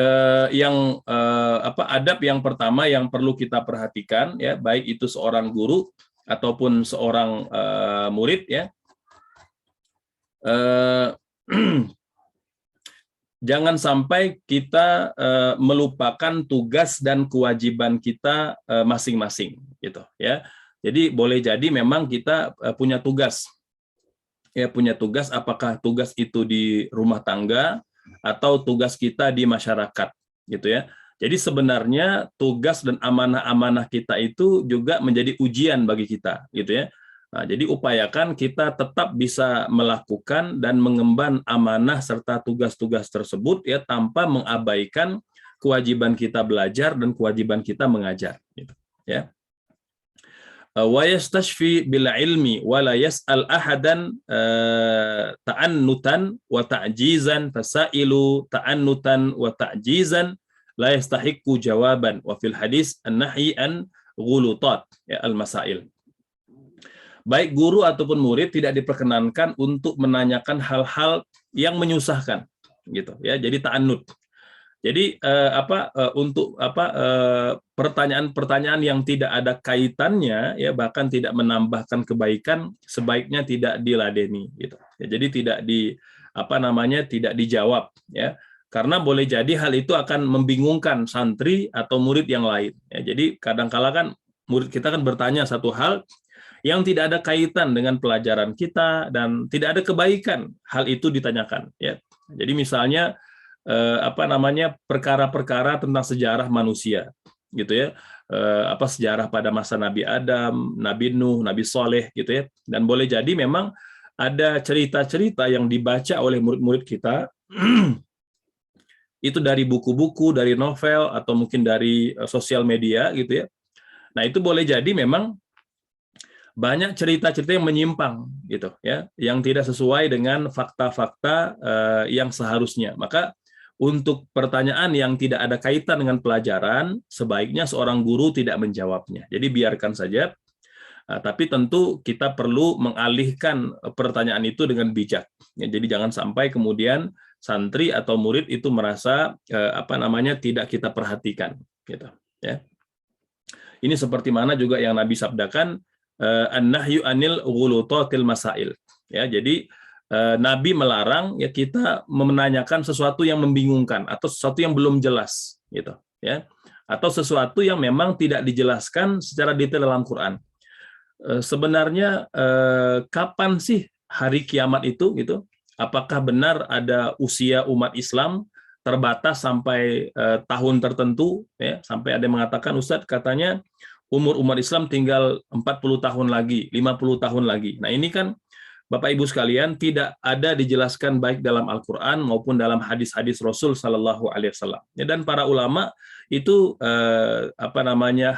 adab yang pertama yang perlu kita perhatikan ya, baik itu seorang guru ataupun seorang murid ya, jangan sampai kita melupakan tugas dan kewajiban kita masing-masing gitu ya. Jadi boleh jadi memang kita punya tugas, ya punya tugas, apakah tugas itu di rumah tangga atau tugas kita di masyarakat, gitu ya. Jadi sebenarnya tugas dan amanah-amanah kita itu juga menjadi ujian bagi kita, gitu ya. Nah, jadi upayakan kita tetap bisa melakukan dan mengemban amanah serta tugas-tugas tersebut ya tanpa mengabaikan kewajiban kita belajar dan kewajiban kita mengajar, gitu ya. Wa yastashfi bil ilmi wa la yas'al ahadan ta'annutan wa ta'jizan fasailu ta'annutan wa ta'jizan la yastahiqqu jawaban wa fil hadis an-nahyi an ghulutat ya al-masail. Baik guru ataupun murid tidak diperkenankan untuk menanyakan hal-hal yang menyusahkan gitu ya. Jadi ta'annut. Jadi untuk pertanyaan-pertanyaan yang tidak ada kaitannya ya bahkan tidak menambahkan kebaikan sebaiknya tidak diladeni gitu. Ya, jadi tidak dijawab ya. Karena boleh jadi hal itu akan membingungkan santri atau murid yang lain. Ya, jadi kadang-kala kan murid kita kan bertanya satu hal yang tidak ada kaitan dengan pelajaran kita dan tidak ada kebaikan hal itu ditanyakan ya. Jadi misalnya perkara-perkara tentang sejarah manusia gitu ya, sejarah pada masa Nabi Adam, Nabi Nuh, Nabi Soleh gitu ya, dan boleh jadi memang ada cerita-cerita yang dibaca oleh murid-murid kita itu dari buku-buku, dari novel atau mungkin dari sosial media gitu ya. Nah itu boleh jadi memang banyak cerita-cerita yang menyimpang gitu ya, yang tidak sesuai dengan fakta-fakta yang seharusnya. Maka untuk pertanyaan yang tidak ada kaitan dengan pelajaran, sebaiknya seorang guru tidak menjawabnya. Jadi biarkan saja, tapi tentu kita perlu mengalihkan pertanyaan itu dengan bijak. Ya, jadi jangan sampai kemudian santri atau murid itu merasa tidak kita perhatikan. Gitu, ya. Ini seperti mana juga yang Nabi sabdakan, an-nahyu anil ghulutatil masail. Ya, jadi Nabi melarang ya kita menanyakan sesuatu yang membingungkan atau sesuatu yang belum jelas gitu ya, atau sesuatu yang memang tidak dijelaskan secara detail dalam Quran. Sebenarnya kapan sih hari kiamat itu gitu? Apakah benar ada usia umat Islam terbatas sampai tahun tertentu ya, sampai ada yang mengatakan Ustadz katanya umur umat Islam tinggal 40 tahun lagi, 50 tahun lagi. Nah, ini kan Bapak Ibu sekalian tidak ada dijelaskan baik dalam Al-Qur'an maupun dalam hadis-hadis Rasul sallallahu alaihi wasallam. Dan para ulama itu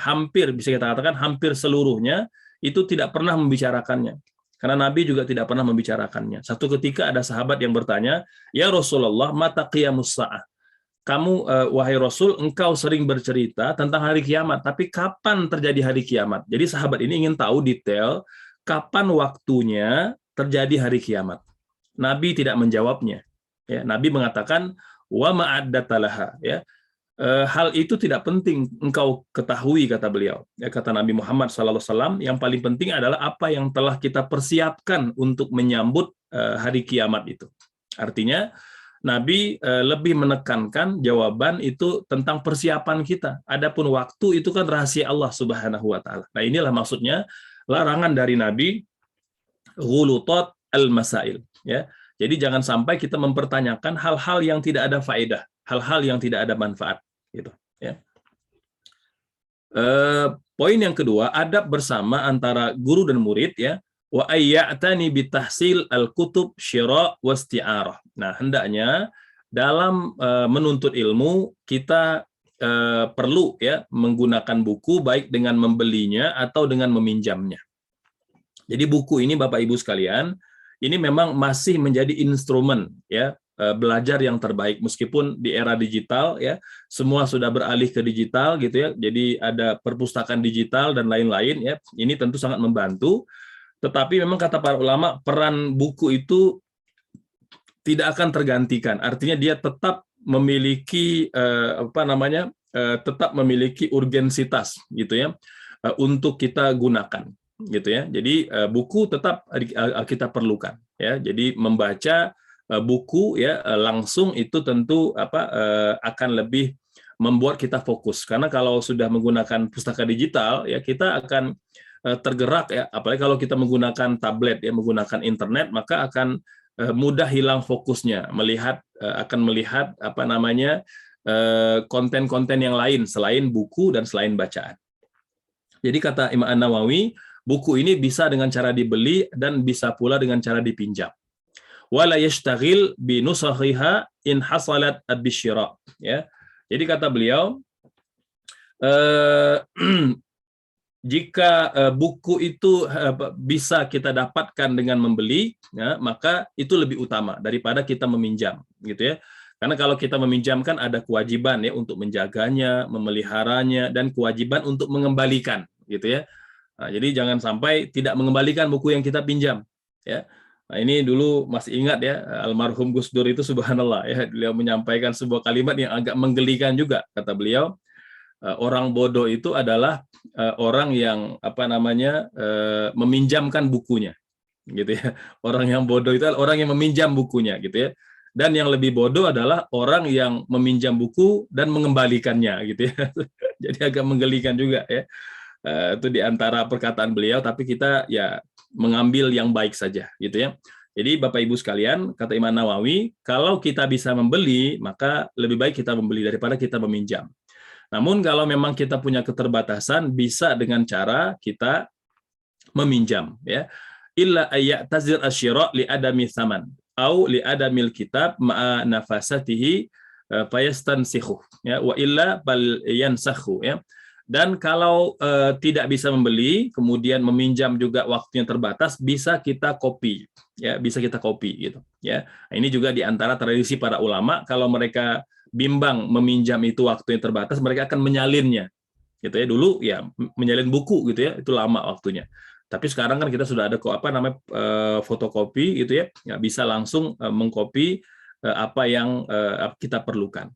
hampir bisa kita katakan hampir seluruhnya itu tidak pernah membicarakannya. Karena Nabi juga tidak pernah membicarakannya. Satu ketika ada sahabat yang bertanya, "Ya Rasulullah, mata qiyamus sa'ah?" Kamu wahai Rasul, engkau sering bercerita tentang hari kiamat, tapi kapan terjadi hari kiamat? Jadi sahabat ini ingin tahu detail kapan waktunya terjadi hari kiamat. Nabi tidak menjawabnya. Ya, Nabi mengatakan wa ma'addatalaha ya. Hal itu tidak penting engkau ketahui kata beliau. Ya, kata Nabi Muhammad SAW, yang paling penting adalah apa yang telah kita persiapkan untuk menyambut hari kiamat itu. Artinya Nabi lebih menekankan jawaban itu tentang persiapan kita. Adapun waktu itu kan rahasia Allah Subhanahu wa taala. Nah, inilah maksudnya larangan dari Nabi ghulutat al-masail ya. Jadi jangan sampai kita mempertanyakan hal-hal yang tidak ada faedah, hal-hal yang tidak ada manfaat gitu ya. Poin yang kedua, adab bersama antara guru dan murid ya. Wa ayyatani bitahsil al-kutub syira' wasti'arah. Nah, hendaknya dalam menuntut ilmu kita perlu ya menggunakan buku baik dengan membelinya atau dengan meminjamnya. Jadi buku ini Bapak Ibu sekalian, ini memang masih menjadi instrumen ya belajar yang terbaik meskipun di era digital ya semua sudah beralih ke digital gitu ya. Jadi ada perpustakaan digital dan lain-lain ya. Ini tentu sangat membantu. Tetapi memang kata para ulama peran buku itu tidak akan tergantikan. Artinya dia tetap memiliki tetap memiliki urgensitas gitu ya untuk kita gunakan gitu ya. Jadi buku tetap kita perlukan ya. Jadi membaca buku ya langsung itu tentu akan lebih membuat kita fokus. Karena kalau sudah menggunakan pustaka digital ya kita akan tergerak ya, apalagi kalau kita menggunakan tablet ya, menggunakan internet, maka akan mudah hilang fokusnya, akan melihat apa namanya konten-konten yang lain selain buku dan selain bacaan. Jadi kata Imam An-Nawawi, buku ini bisa dengan cara dibeli dan bisa pula dengan cara dipinjam. Wala yashtaghil bi nusakhiha in hasalat ad-bisyra, ya. Jadi kata beliau, jika buku itu bisa kita dapatkan dengan membeli, ya, maka itu lebih utama daripada kita meminjam, gitu ya. Karena kalau kita meminjamkan ada kewajiban ya untuk menjaganya, memeliharanya, dan kewajiban untuk mengembalikan, gitu ya. Nah, jadi jangan sampai tidak mengembalikan buku yang kita pinjam, ya. Nah, ini dulu masih ingat ya, almarhum Gus Dur itu subhanallah ya, beliau menyampaikan sebuah kalimat yang agak menggelikan juga. Kata beliau, orang bodoh itu adalah orang yang apa namanya meminjamkan bukunya, gitu ya. Orang yang bodoh itu adalah orang yang meminjam bukunya, gitu ya. Dan yang lebih bodoh adalah orang yang meminjam buku dan mengembalikannya, gitu ya. Jadi agak menggelikan juga ya. Itu di antara perkataan beliau, tapi kita ya mengambil yang baik saja, gitu ya. Jadi Bapak Ibu sekalian, kata Imam Nawawi, kalau kita bisa membeli, maka lebih baik kita membeli daripada kita meminjam. Namun kalau memang kita punya keterbatasan, bisa dengan cara kita meminjam, ya. Illa ayyatazir asyira li adami tsaman au li adamil kitab ma'a nafasatihi fayastansikhu, ya, wa illa bal yansakhu, ya. Dan kalau tidak bisa membeli, kemudian meminjam juga waktunya terbatas, bisa kita copy, ya, bisa kita copy gitu, ya. Nah, ini juga di antara tradisi para ulama, kalau mereka bimbang meminjam itu waktunya terbatas, mereka akan menyalinnya, gitu ya. Dulu ya menyalin buku gitu ya, itu lama waktunya. Tapi sekarang kan kita sudah ada apa namanya fotokopi gitu ya, ya bisa langsung mengcopy apa yang kita perlukan.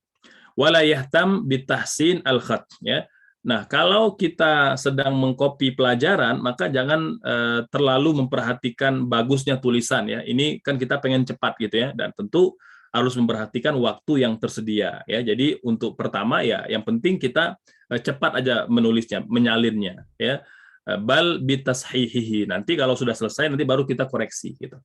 Wala yahtam bitahsin al-khat, ya. Nah, kalau kita sedang mengcopy pelajaran, maka jangan terlalu memperhatikan bagusnya tulisan ya. Ini kan kita pengen cepat gitu ya, dan tentu harus memperhatikan waktu yang tersedia ya. Jadi untuk pertama ya, yang penting kita cepat aja menulisnya, menyalinnya ya. Bal bitashihihi. Nanti kalau sudah selesai nanti baru kita koreksi gitu.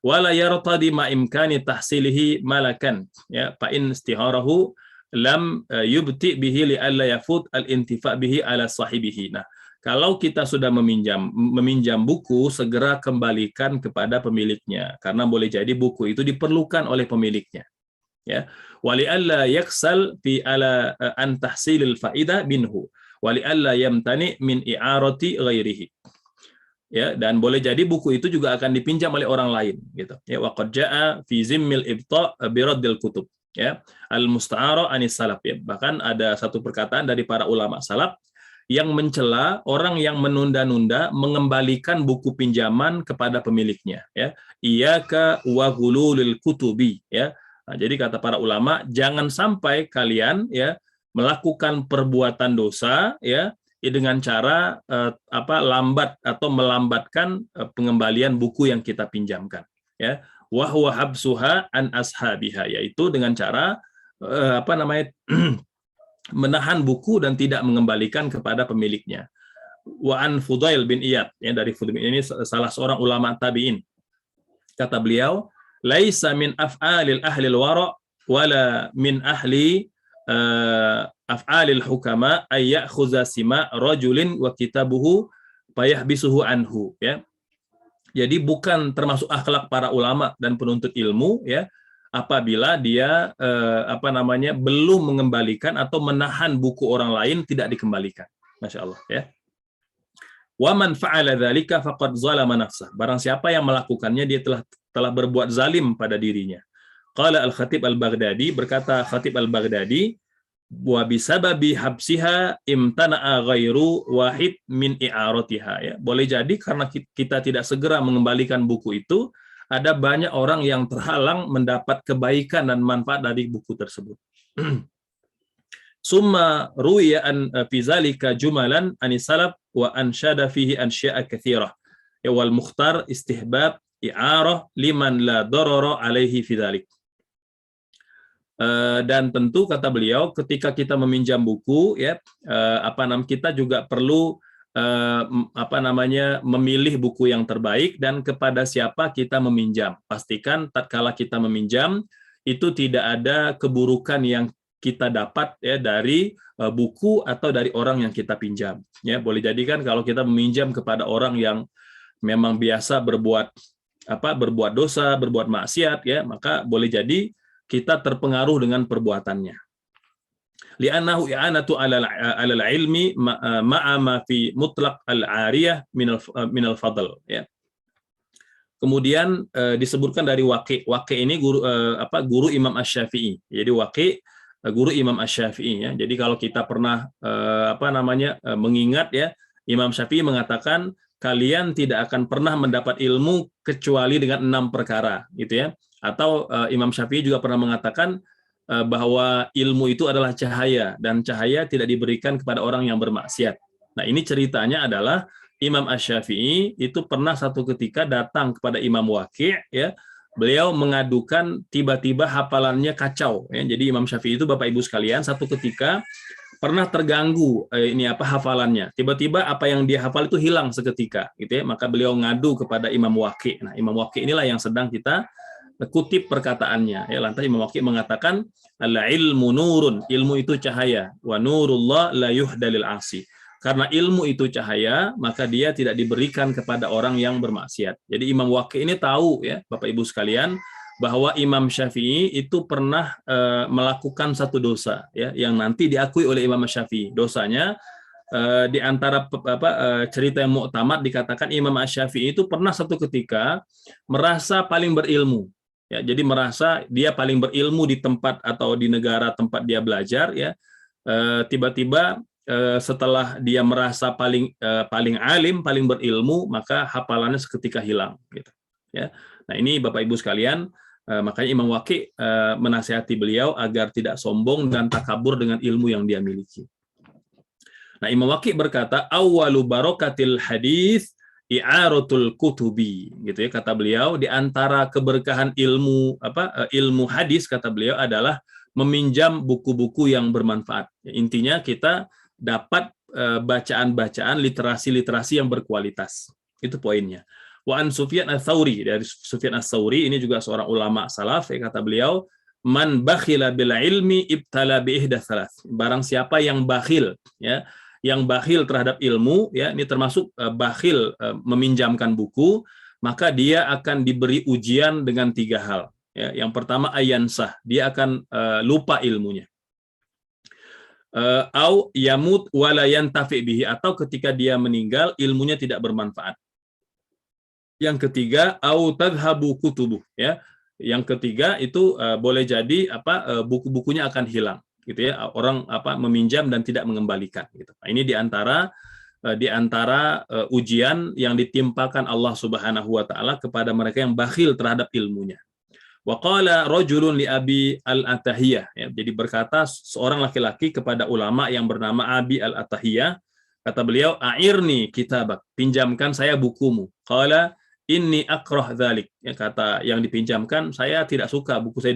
Wala yartadi ma imkani tahsilihi malakan, ya, fa in istiharahu lam yubti bihi li alla yafut al-intifa bihi ala sahibihi. Nah, kalau kita sudah meminjam buku, segera kembalikan kepada pemiliknya, karena boleh jadi buku itu diperlukan oleh pemiliknya, ya. Wali alla yaksal fi ala an tahsilil faida minhu wali alla yamtani min i'arati ghairihi, ya. Dan boleh jadi buku itu juga akan dipinjam oleh orang lain gitu, ya. Wa qad jaa fi zimmil ibta bi raddil kutub, ya, al-musta'ara anis salaf, ya. Bahkan ada satu perkataan dari para ulama salaf yang mencela orang yang menunda-nunda mengembalikan buku pinjaman kepada pemiliknya, ya. Iyyaka wa ghululil kutubi, ya. Nah, jadi kata para ulama, jangan sampai kalian ya melakukan perbuatan dosa ya dengan cara lambat atau melambatkan pengembalian buku yang kita pinjamkan, ya. Wa huwa habsuha an ashabiha, yaitu dengan cara menahan buku dan tidak mengembalikan kepada pemiliknya. Wa an Fudail bin Iyad, ya, dari Fudail ini salah seorang ulama tabi'in. Kata beliau, laisa min af'alil ahlil wara wala min ahli af'alil hukama ay ya'khudha sima rajulin wa kitabuhu fayahbisuhu anhu, ya. Jadi bukan termasuk akhlak para ulama dan penuntut ilmu ya apabila dia belum mengembalikan atau menahan buku orang lain tidak dikembalikan. Masya Allah, ya. Wa man fa'ala dzalika faqad zalama nafsah. Barang siapa yang melakukannya dia telah berbuat zalim pada dirinya. Qala Al-Khatib Al-Baghdadi, berkata Khatib Al-Baghdadi, wa bisababi habsiha imtana'a ghairu wahid min i'aratiha, ya. Boleh jadi karena kita tidak segera mengembalikan buku itu, ada banyak orang yang terhalang mendapat kebaikan dan manfaat dari buku tersebut. Summa ruwiya an fi zalika jumalan anis salaf wa ansyada fihi ansya'a katsirah. Ya, wal mukhtar istihbab i'arah liman la darara alaihi fi dzalik. Dan tentu kata beliau ketika kita meminjam buku ya kita juga perlu memilih buku yang terbaik dan kepada siapa kita meminjam. Pastikan tatkala kita meminjam itu tidak ada keburukan yang kita dapat ya dari buku atau dari orang yang kita pinjam. Ya, boleh jadi kan kalau kita meminjam kepada orang yang memang biasa berbuat dosa, berbuat maksiat ya, maka boleh jadi kita terpengaruh dengan perbuatannya. Li'annahu i'anatu 'alal ilmi ma'a ma fi mutlaq al-'ariyah min al-fadl ya. Kemudian disebutkan dari Waqi'. Waqi' ini guru Imam Asy-Syafi'i. Jadi Waqi' guru Imam Asy-Syafi'i ya. Jadi kalau kita pernah mengingat ya, Imam Syafi'i mengatakan kalian tidak akan pernah mendapat ilmu kecuali dengan 6 perkara gitu ya. Atau Imam Syafi'i juga pernah mengatakan bahwa ilmu itu adalah cahaya dan cahaya tidak diberikan kepada orang yang bermaksiat. Nah, ini ceritanya adalah Imam Asy-Syafi'i itu pernah satu ketika datang kepada Imam Waqi' ya. Beliau mengadukan tiba-tiba hafalannya kacau ya. Jadi Imam Syafi'i itu Bapak Ibu sekalian satu ketika pernah terganggu hafalannya. Tiba-tiba apa yang dia hafal itu hilang seketika gitu ya. Maka beliau ngadu kepada Imam Waqi'. Nah, Imam Waqi' inilah yang sedang kita kutip perkataannya ya. Lantas Imam Waqi' mengatakan al-ilmu nurun, ilmu itu cahaya, wa nurullah la yuhdalil asi. Karena ilmu itu cahaya, maka dia tidak diberikan kepada orang yang bermaksiat. Jadi Imam Waqi' ini tahu ya, Bapak Ibu sekalian, bahwa Imam Syafi'i itu pernah melakukan satu dosa ya yang nanti diakui oleh Imam Syafi'i. Dosanya di antara cerita yang muktamad dikatakan Imam Syafi'i itu pernah satu ketika merasa paling berilmu. Ya, jadi merasa dia paling berilmu di tempat atau di negara tempat dia belajar ya. Tiba-tiba setelah dia merasa paling alim, paling berilmu, maka hafalannya seketika hilang gitu. Ya. Nah, ini Bapak Ibu sekalian, makanya Imam Waqi' menasihati beliau agar tidak sombong dan takabur dengan ilmu yang dia miliki. Nah, Imam Waqi' berkata, awwalu barakatil hadis i'aratul kutubi, gitu ya kata beliau. Di antara keberkahan ilmu hadis kata beliau adalah meminjam buku-buku yang bermanfaat. Intinya kita dapat bacaan-bacaan, literasi-literasi yang berkualitas. Itu poinnya. Wa an Sufyan ats-Tsauri, dari Sufyan ats-Tsauri ini juga seorang ulama salaf ya, kata beliau, man bakhila bil ilmi ibtala bi ihda thalath. Barang siapa yang bakhil ya, yang bakhil terhadap ilmu ya, ini termasuk bakhil meminjamkan buku, maka dia akan diberi ujian dengan 3 hal ya. Yang pertama ayansah, dia akan lupa ilmunya. Au yamut wala yantafi bihi, atau ketika dia meninggal ilmunya tidak bermanfaat. Yang ketiga au tadhhabu kutubuh ya. Yang ketiga itu boleh jadi buku-bukunya akan hilang gitu ya, orang meminjam dan tidak mengembalikan gitu. Nah, ini di antara ujian yang ditimpakan Allah Subhanahu wa taala kepada mereka yang bakhil terhadap ilmunya. Wa qala rajulun li Abi al-Atahiyah ya, jadi berkata seorang laki-laki kepada ulama yang bernama Abi al-Atahiyah, kata beliau, a'irni kitabak, pinjamkan saya bukumu. Qala inni akrah dzalik, ya, kata yang dipinjamkan, saya tidak suka buku saya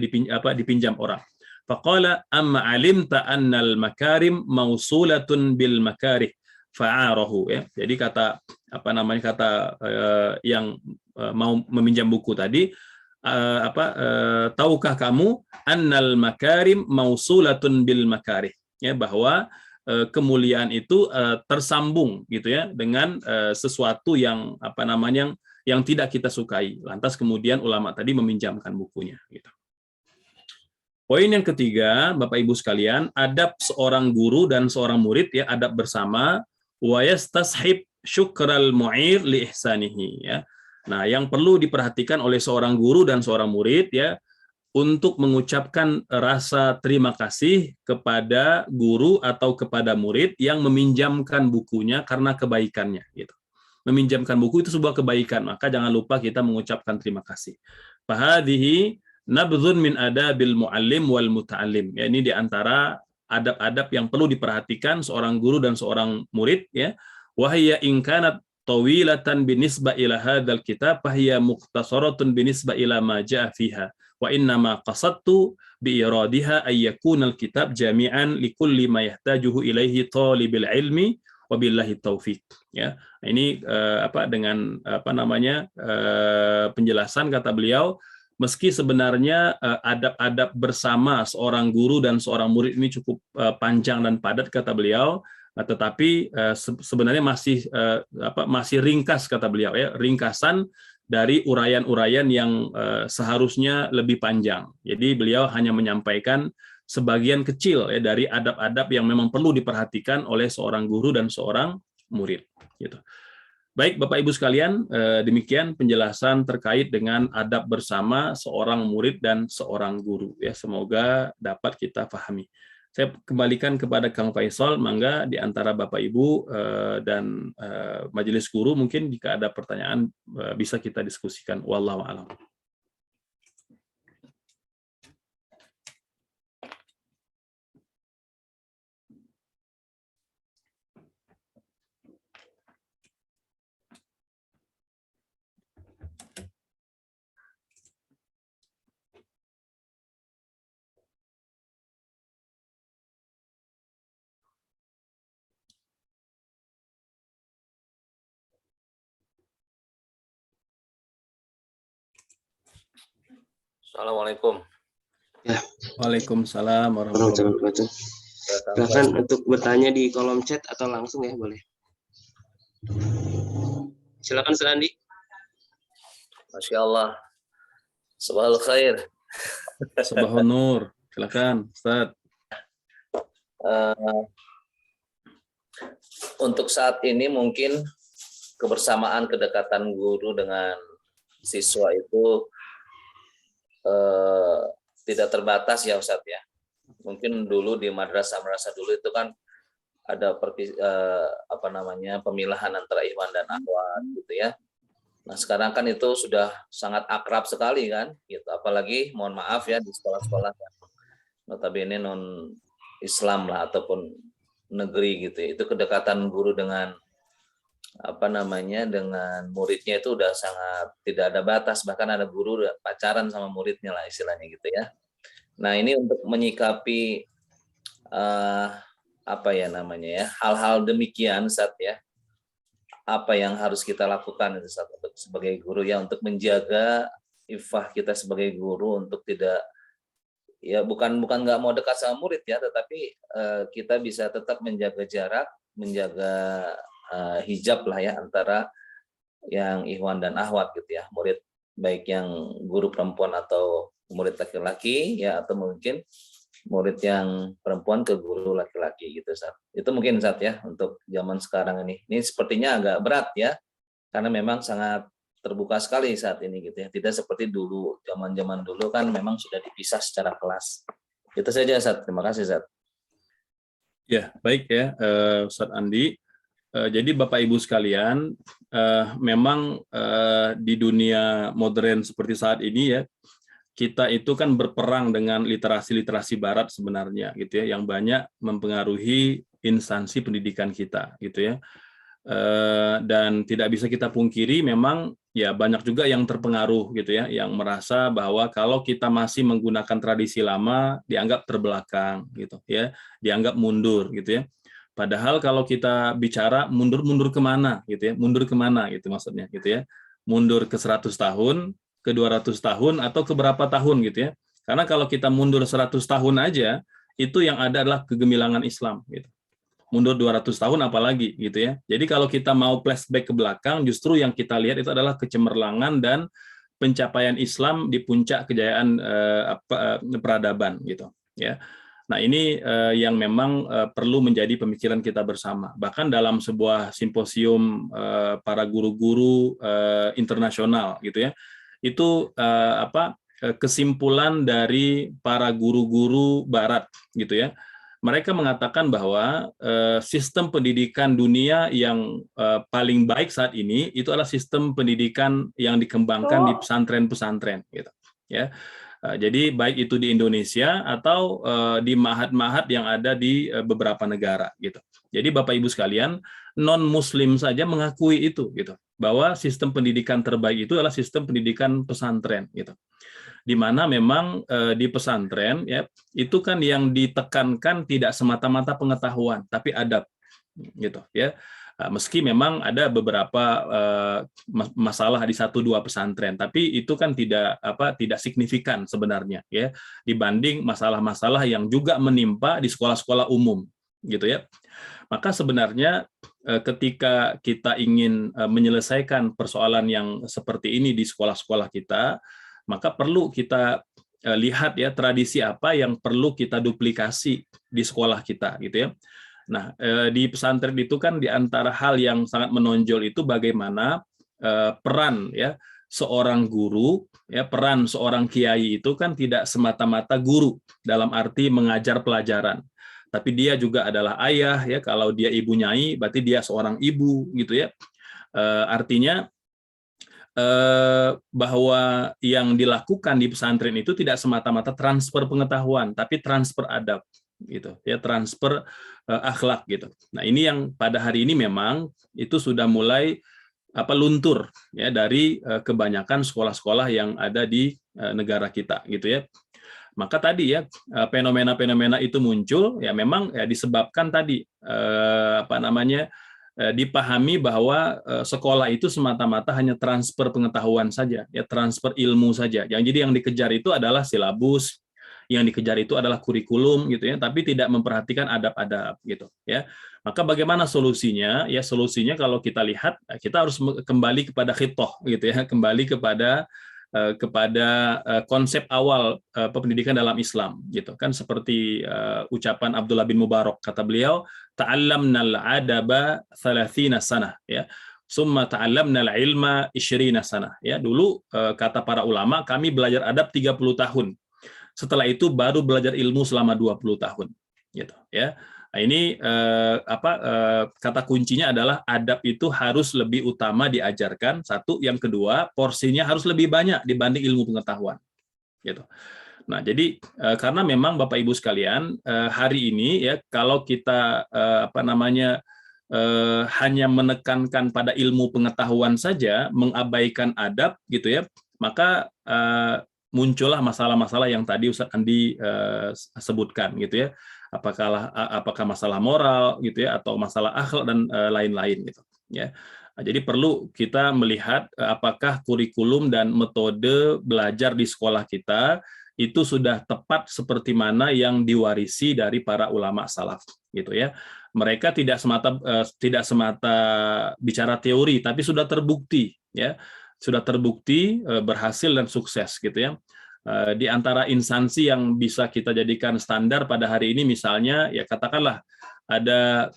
dipinjam orang. Faqala amma alimta annal makarim mausulatun bil makarih fa'arahu ya. Jadi kata yang mau meminjam buku tadi, tahukah kamu annal makarim mausulatun bil makarih ya, bahwa kemuliaan itu tersambung gitu ya dengan sesuatu yang yang tidak kita sukai. Lantas kemudian ulama tadi meminjamkan bukunya gitu. Poin yang ketiga, Bapak Ibu sekalian, adab seorang guru dan seorang murid ya, adab bersama, wa yastashib syukral mu'ir li ihsanihi ya. Nah, yang perlu diperhatikan oleh seorang guru dan seorang murid ya, untuk mengucapkan rasa terima kasih kepada guru atau kepada murid yang meminjamkan bukunya karena kebaikannya gitu. Meminjamkan buku itu sebuah kebaikan, maka jangan lupa kita mengucapkan terima kasih. Fahadhihi nabdhun min adabil muallim wal muta'allim. Ya, ini di antara adab-adab yang perlu diperhatikan seorang guru dan seorang murid ya. Wa hiya in kanat tawilatan binisba ila hadzal kitab fa hiya mukhtasaratun binisba ila ma jaa fiha. Wa inna ma qasadtu bi iradiha ay yakuna al kitab jami'an li kulli ma yahtajuhu ilaihi talibul ilmi Wabillahi taufik. Ya, ini dengan penjelasan kata beliau, meski sebenarnya adab-adab bersama seorang guru dan seorang murid ini cukup panjang dan padat kata beliau, tetapi sebenarnya masih ringkas kata beliau, ya, ringkasan dari uraian-uraian yang seharusnya lebih panjang. Jadi beliau hanya menyampaikan sebagian kecil, ya, dari adab-adab yang memang perlu diperhatikan oleh seorang guru dan seorang murid. Gitu. Baik, Bapak Ibu sekalian, demikian penjelasan terkait dengan adab bersama seorang murid dan seorang guru. Ya, semoga dapat kita pahami. Saya kembalikan kepada Kang Faisal, mangga di antara Bapak Ibu dan majelis guru mungkin jika ada pertanyaan bisa kita diskusikan. Wallahu a'lam. Assalamualaikum. Ya. Waalaikumsalam warahmatullahi wabarakatuh. Silakan untuk bertanya di kolom chat atau langsung ya, boleh. Silakan Ustaz Andi. Masya Allah. Sabahul khair. Sabahun nur. Silakan, Ustaz. Untuk saat ini mungkin kebersamaan kedekatan guru dengan siswa itu tidak terbatas ya Ustadz ya. Mungkin dulu di madrasah dulu itu kan ada pemilahan antara ikhwan dan akhwat gitu ya. Nah sekarang kan itu sudah sangat akrab sekali kan, gitu. Apalagi mohon maaf ya di sekolah-sekolah notabene non Islam lah ataupun negeri gitu. Itu kedekatan guru dengan dengan muridnya itu udah sangat tidak ada batas, bahkan ada guru pacaran sama muridnya lah istilahnya gitu ya. Nah ini untuk menyikapi hal-hal demikian Ustaz ya, apa yang harus kita lakukan itu Ustaz, sebagai guru ya, untuk menjaga ifah kita sebagai guru untuk tidak ya bukan nggak mau dekat sama murid ya, tetapi kita bisa tetap menjaga jarak, menjaga hijab lah ya antara yang ikhwan dan akhwat gitu ya, murid baik yang guru perempuan atau murid laki-laki ya, atau mungkin murid yang perempuan ke guru laki-laki gitu Ustaz. Itu mungkin Ustaz ya untuk zaman sekarang ini. Ini sepertinya agak berat ya, karena memang sangat terbuka sekali saat ini gitu ya. Tidak seperti dulu, zaman-zaman dulu kan memang sudah dipisah secara kelas. Itu saja Ustaz. Terima kasih Ustaz. Ya, baik ya Ustaz Andi. Jadi Bapak Ibu sekalian, memang di dunia modern seperti saat ini ya, kita itu kan berperang dengan literasi Barat sebenarnya gitu ya, yang banyak mempengaruhi instansi pendidikan kita gitu ya. Dan tidak bisa kita pungkiri memang ya banyak juga yang terpengaruh gitu ya, yang merasa bahwa kalau kita masih menggunakan tradisi lama dianggap terbelakang gitu ya, dianggap mundur gitu ya. Padahal kalau kita bicara mundur kemana gitu ya, mundur kemana gitu maksudnya gitu ya, mundur ke 100 tahun, ke 200 tahun, atau ke berapa tahun gitu ya. Karena kalau kita mundur 100 tahun aja, itu yang ada adalah kegemilangan Islam gitu. Mundur 200 tahun apalagi gitu ya. Jadi kalau kita mau flashback ke belakang, justru yang kita lihat itu adalah kecemerlangan dan pencapaian Islam di puncak kejayaan peradaban gitu ya. Nah ini yang memang perlu menjadi pemikiran kita bersama. Bahkan dalam sebuah simposium para guru-guru internasional gitu ya, itu kesimpulan dari para guru-guru Barat gitu ya. Mereka mengatakan bahwa sistem pendidikan dunia yang paling baik saat ini itu adalah sistem pendidikan yang dikembangkan di pesantren-pesantren gitu ya. Jadi baik itu di Indonesia atau di ma'had-ma'had yang ada di beberapa negara gitu. Jadi Bapak Ibu sekalian, non muslim saja mengakui itu gitu, bahwa sistem pendidikan terbaik itu adalah sistem pendidikan pesantren gitu. Di mana memang di pesantren ya, itu kan yang ditekankan tidak semata-mata pengetahuan tapi adab gitu ya. Meski memang ada beberapa masalah di 1-2 pesantren, tapi itu kan tidak signifikan sebenarnya ya dibanding masalah-masalah yang juga menimpa di sekolah-sekolah umum gitu ya. Maka sebenarnya ketika kita ingin menyelesaikan persoalan yang seperti ini di sekolah-sekolah kita, maka perlu kita lihat ya tradisi apa yang perlu kita duplikasi di sekolah kita gitu ya. Nah, di pesantren itu kan di antara hal yang sangat menonjol itu bagaimana peran ya seorang guru, ya peran seorang kiai itu kan tidak semata-mata guru dalam arti mengajar pelajaran, tapi dia juga adalah ayah ya. Kalau dia ibu nyai, berarti dia seorang ibu gitu ya. Artinya bahwa yang dilakukan di pesantren itu tidak semata-mata transfer pengetahuan, tapi transfer adab gitu ya, transfer akhlak gitu. Nah, ini yang pada hari ini memang itu sudah mulai luntur ya dari kebanyakan sekolah-sekolah yang ada di negara kita gitu ya. Maka tadi ya fenomena-fenomena itu muncul ya memang ya disebabkan tadi dipahami bahwa sekolah itu semata-mata hanya transfer pengetahuan saja ya, transfer ilmu saja. Jadi yang dikejar itu adalah silabus, yang dikejar itu adalah kurikulum gitu ya, tapi tidak memperhatikan adab-adab gitu ya. Maka bagaimana solusinya? Ya solusinya kalau kita lihat kita harus kembali kepada khitoh gitu ya, kembali kepada konsep awal pendidikan dalam Islam gitu kan, seperti ucapan Abdullah bin Mubarak, kata beliau, ta'allamnal adaba 30 sanah ya, summa ta'allamnal ilma 20 sanah ya. Dulu kata para ulama, kami belajar adab 30 tahun. Setelah itu baru belajar ilmu selama 20 tahun gitu ya. Nah, ini kata kuncinya adalah adab itu harus lebih utama diajarkan, satu. Yang kedua, porsinya harus lebih banyak dibanding ilmu pengetahuan gitu. Nah, jadi karena memang Bapak Ibu sekalian, hari ini ya kalau kita hanya menekankan pada ilmu pengetahuan saja, mengabaikan adab gitu ya, maka muncullah masalah-masalah yang tadi Ustadz Andi sebutkan gitu ya. Apakah masalah moral gitu ya, atau masalah akhlak dan lain-lain gitu ya. Nah, jadi perlu kita melihat apakah kurikulum dan metode belajar di sekolah kita itu sudah tepat seperti mana yang diwarisi dari para ulama salaf gitu ya. Mereka tidak semata bicara teori, tapi sudah terbukti ya, sudah terbukti berhasil dan sukses gitu ya. Di antara instansi yang bisa kita jadikan standar pada hari ini misalnya ya katakanlah ada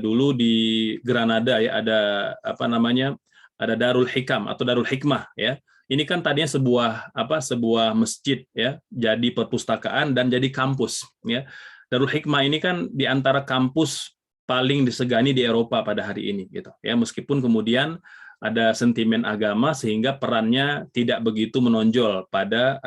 dulu di Granada ya ada Darul Hikam atau Darul Hikmah ya. Ini kan tadinya sebuah masjid ya, jadi perpustakaan dan jadi kampus ya. Darul Hikmah ini kan di antara kampus paling disegani di Eropa pada hari ini gitu ya, meskipun kemudian ada sentimen agama sehingga perannya tidak begitu menonjol pada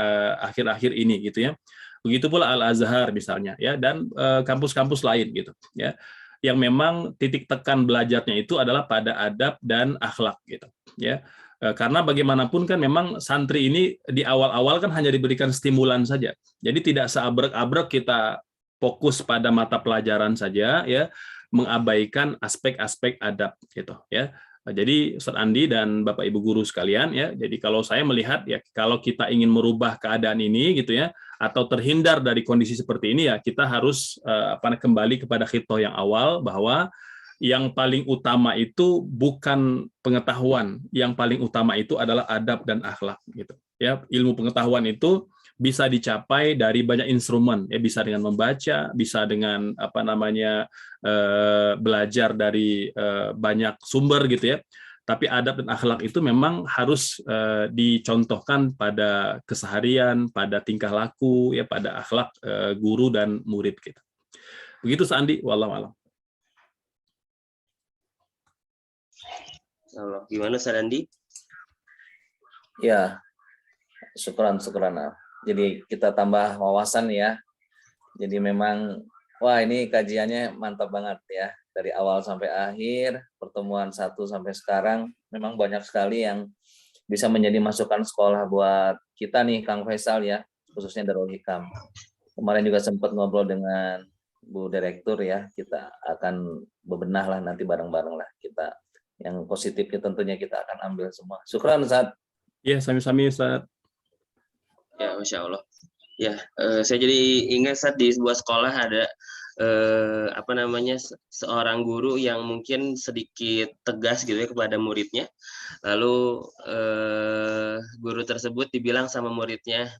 akhir-akhir ini gitu ya. Begitu pula Al-Azhar misalnya ya, dan kampus-kampus lain gitu ya, yang memang titik tekan belajarnya itu adalah pada adab dan akhlak gitu ya. Karena bagaimanapun kan memang santri ini di awal-awal kan hanya diberikan stimulan saja. Jadi tidak seabrek-abrek kita fokus pada mata pelajaran saja ya, mengabaikan aspek-aspek adab gitu ya. Jadi Ustaz Andi dan Bapak Ibu guru sekalian ya, jadi kalau saya melihat ya, kalau kita ingin merubah keadaan ini gitu ya, atau terhindar dari kondisi seperti ini ya, kita harus kembali kepada khitoh yang awal, bahwa yang paling utama itu bukan pengetahuan, yang paling utama itu adalah adab dan akhlak gitu. Ya, ilmu pengetahuan itu bisa dicapai dari banyak instrumen ya, bisa dengan membaca, bisa dengan belajar dari banyak sumber gitu ya. Tapi adab dan akhlak itu memang harus dicontohkan pada keseharian, pada tingkah laku ya, pada akhlak guru dan murid kita. Begitu Sandi, wallahu alam. Gimana Sandi? Ya, syukran. Jadi kita tambah wawasan ya. Jadi memang wah ini kajiannya mantap banget ya. Dari awal sampai akhir, pertemuan 1 sampai sekarang memang banyak sekali yang bisa menjadi masukan sekolah buat kita nih Kang Faisal ya, khususnya Darul Hikam. Kemarin juga sempat ngobrol dengan Bu Direktur ya, kita akan bebenah lah nanti bareng-bareng lah kita. Yang positifnya tentunya kita akan ambil semua. Syukran Ustaz. Ya, sami-sami Ustaz. Ya, Masya Allah. Ya, saya jadi ingat saat di sebuah sekolah ada seorang guru yang mungkin sedikit tegas gitu ya kepada muridnya. Lalu guru tersebut dibilang sama muridnya,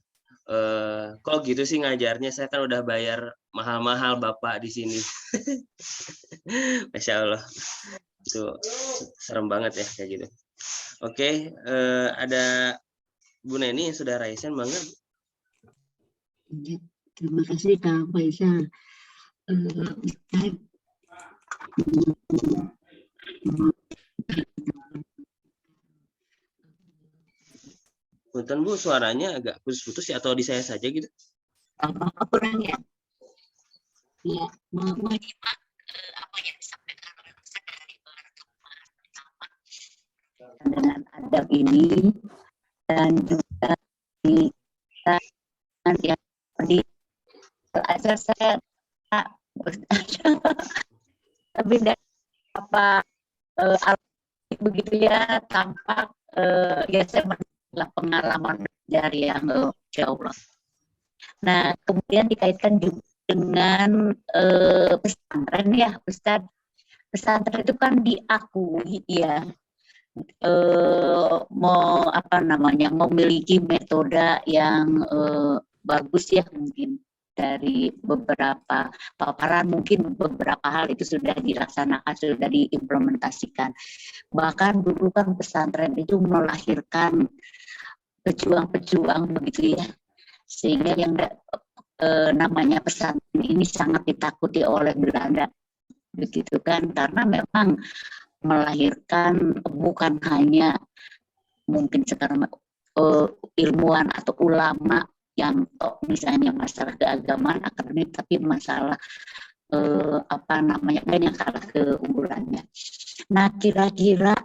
kok gitu sih ngajarnya, saya kan udah bayar mahal-mahal Bapak di sini. Masya Allah, itu serem banget ya kayak gitu. Oke, ada Bu Neni yang sudah raisen, bangga. Terima kasih Kak Faisal. Ustaz, Punten Bu, suaranya agak putus-putus ya, atau di saya saja gitu? apa kurang ya? Ya, menyimak apa yang disampaikan oleh Ustaz dari pertemuan pertama dengan adab ini, dan juga di yang di belajar saya tapi dari apa begitu ya, tampak ya saya mendapat pengalaman belajar yang Insya Allah. Nah, kemudian dikaitkan juga dengan pesantren ya, Ustaz. Pesantren itu kan diakui ya, memiliki metode yang bagus ya, mungkin dari beberapa paparan mungkin beberapa hal itu sudah dilaksanakan, sudah diimplementasikan. Bahkan dulu kan pesantren itu melahirkan pejuang-pejuang begitu ya, sehingga yang namanya pesantren ini sangat ditakuti oleh Belanda begitu kan, karena memang melahirkan bukan hanya mungkin sekarang ilmuwan atau ulama yang misalnya masalah keagamaan akademik, tapi masalah banyak kalah keunggulannya. Nah, kira-kira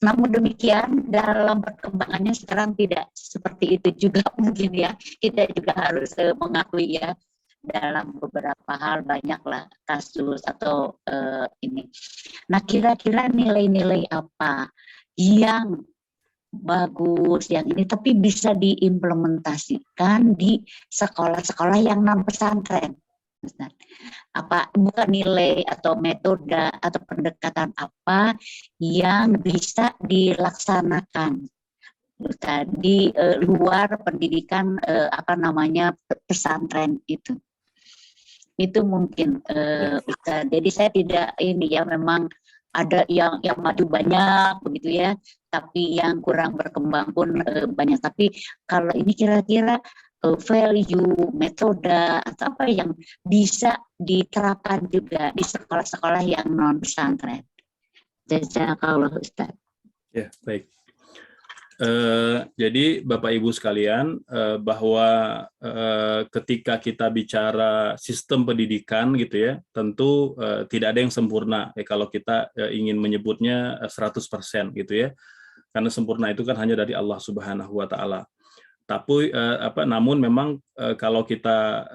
namun demikian dalam perkembangannya sekarang tidak seperti itu juga mungkin ya. Kita juga harus mengakui ya, dalam beberapa hal banyaklah kasus atau ini. Nah, kira-kira nilai-nilai apa yang bagus yang ini tapi bisa diimplementasikan di sekolah-sekolah yang non pesantren? Apa bukan nilai atau metode atau pendekatan apa yang bisa dilaksanakan di luar pendidikan pesantren itu mungkin bisa. Jadi saya tidak ini ya, memang ada yang maju banyak begitu ya, tapi yang kurang berkembang pun banyak. Tapi kalau ini kira-kira value, metode atau apa yang bisa diterapkan juga di sekolah-sekolah yang non pesantren. Jazakallah Ustaz. Ya, baik. Jadi Bapak Ibu sekalian, bahwa ketika kita bicara sistem pendidikan gitu ya, tentu tidak ada yang sempurna kalau kita ingin menyebutnya 100% gitu ya, karena sempurna itu kan hanya dari Allah Subhanahu wa Ta'ala. Tapi namun memang kalau kita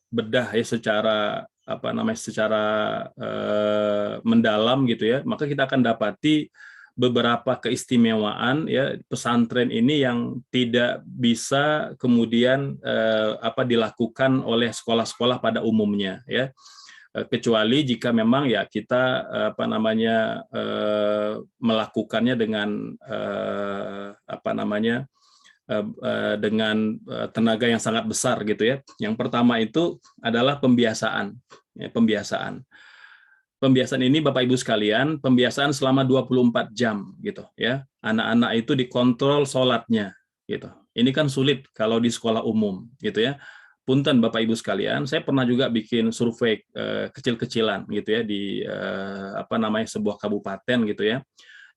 bedah ya secara secara mendalam gitu ya, maka kita akan dapati beberapa keistimewaan ya pesantren ini yang tidak bisa kemudian dilakukan oleh sekolah-sekolah pada umumnya ya, kecuali jika memang ya kita melakukannya dengan dengan tenaga yang sangat besar gitu ya. Yang pertama itu adalah pembiasaan ya, Pembiasaan ini Bapak Ibu sekalian, pembiasaan selama 24 jam gitu ya. Anak-anak itu dikontrol sholatnya gitu. Ini kan sulit kalau di sekolah umum gitu ya. Punten Bapak Ibu sekalian, saya pernah juga bikin survei kecil-kecilan gitu ya di sebuah kabupaten gitu ya,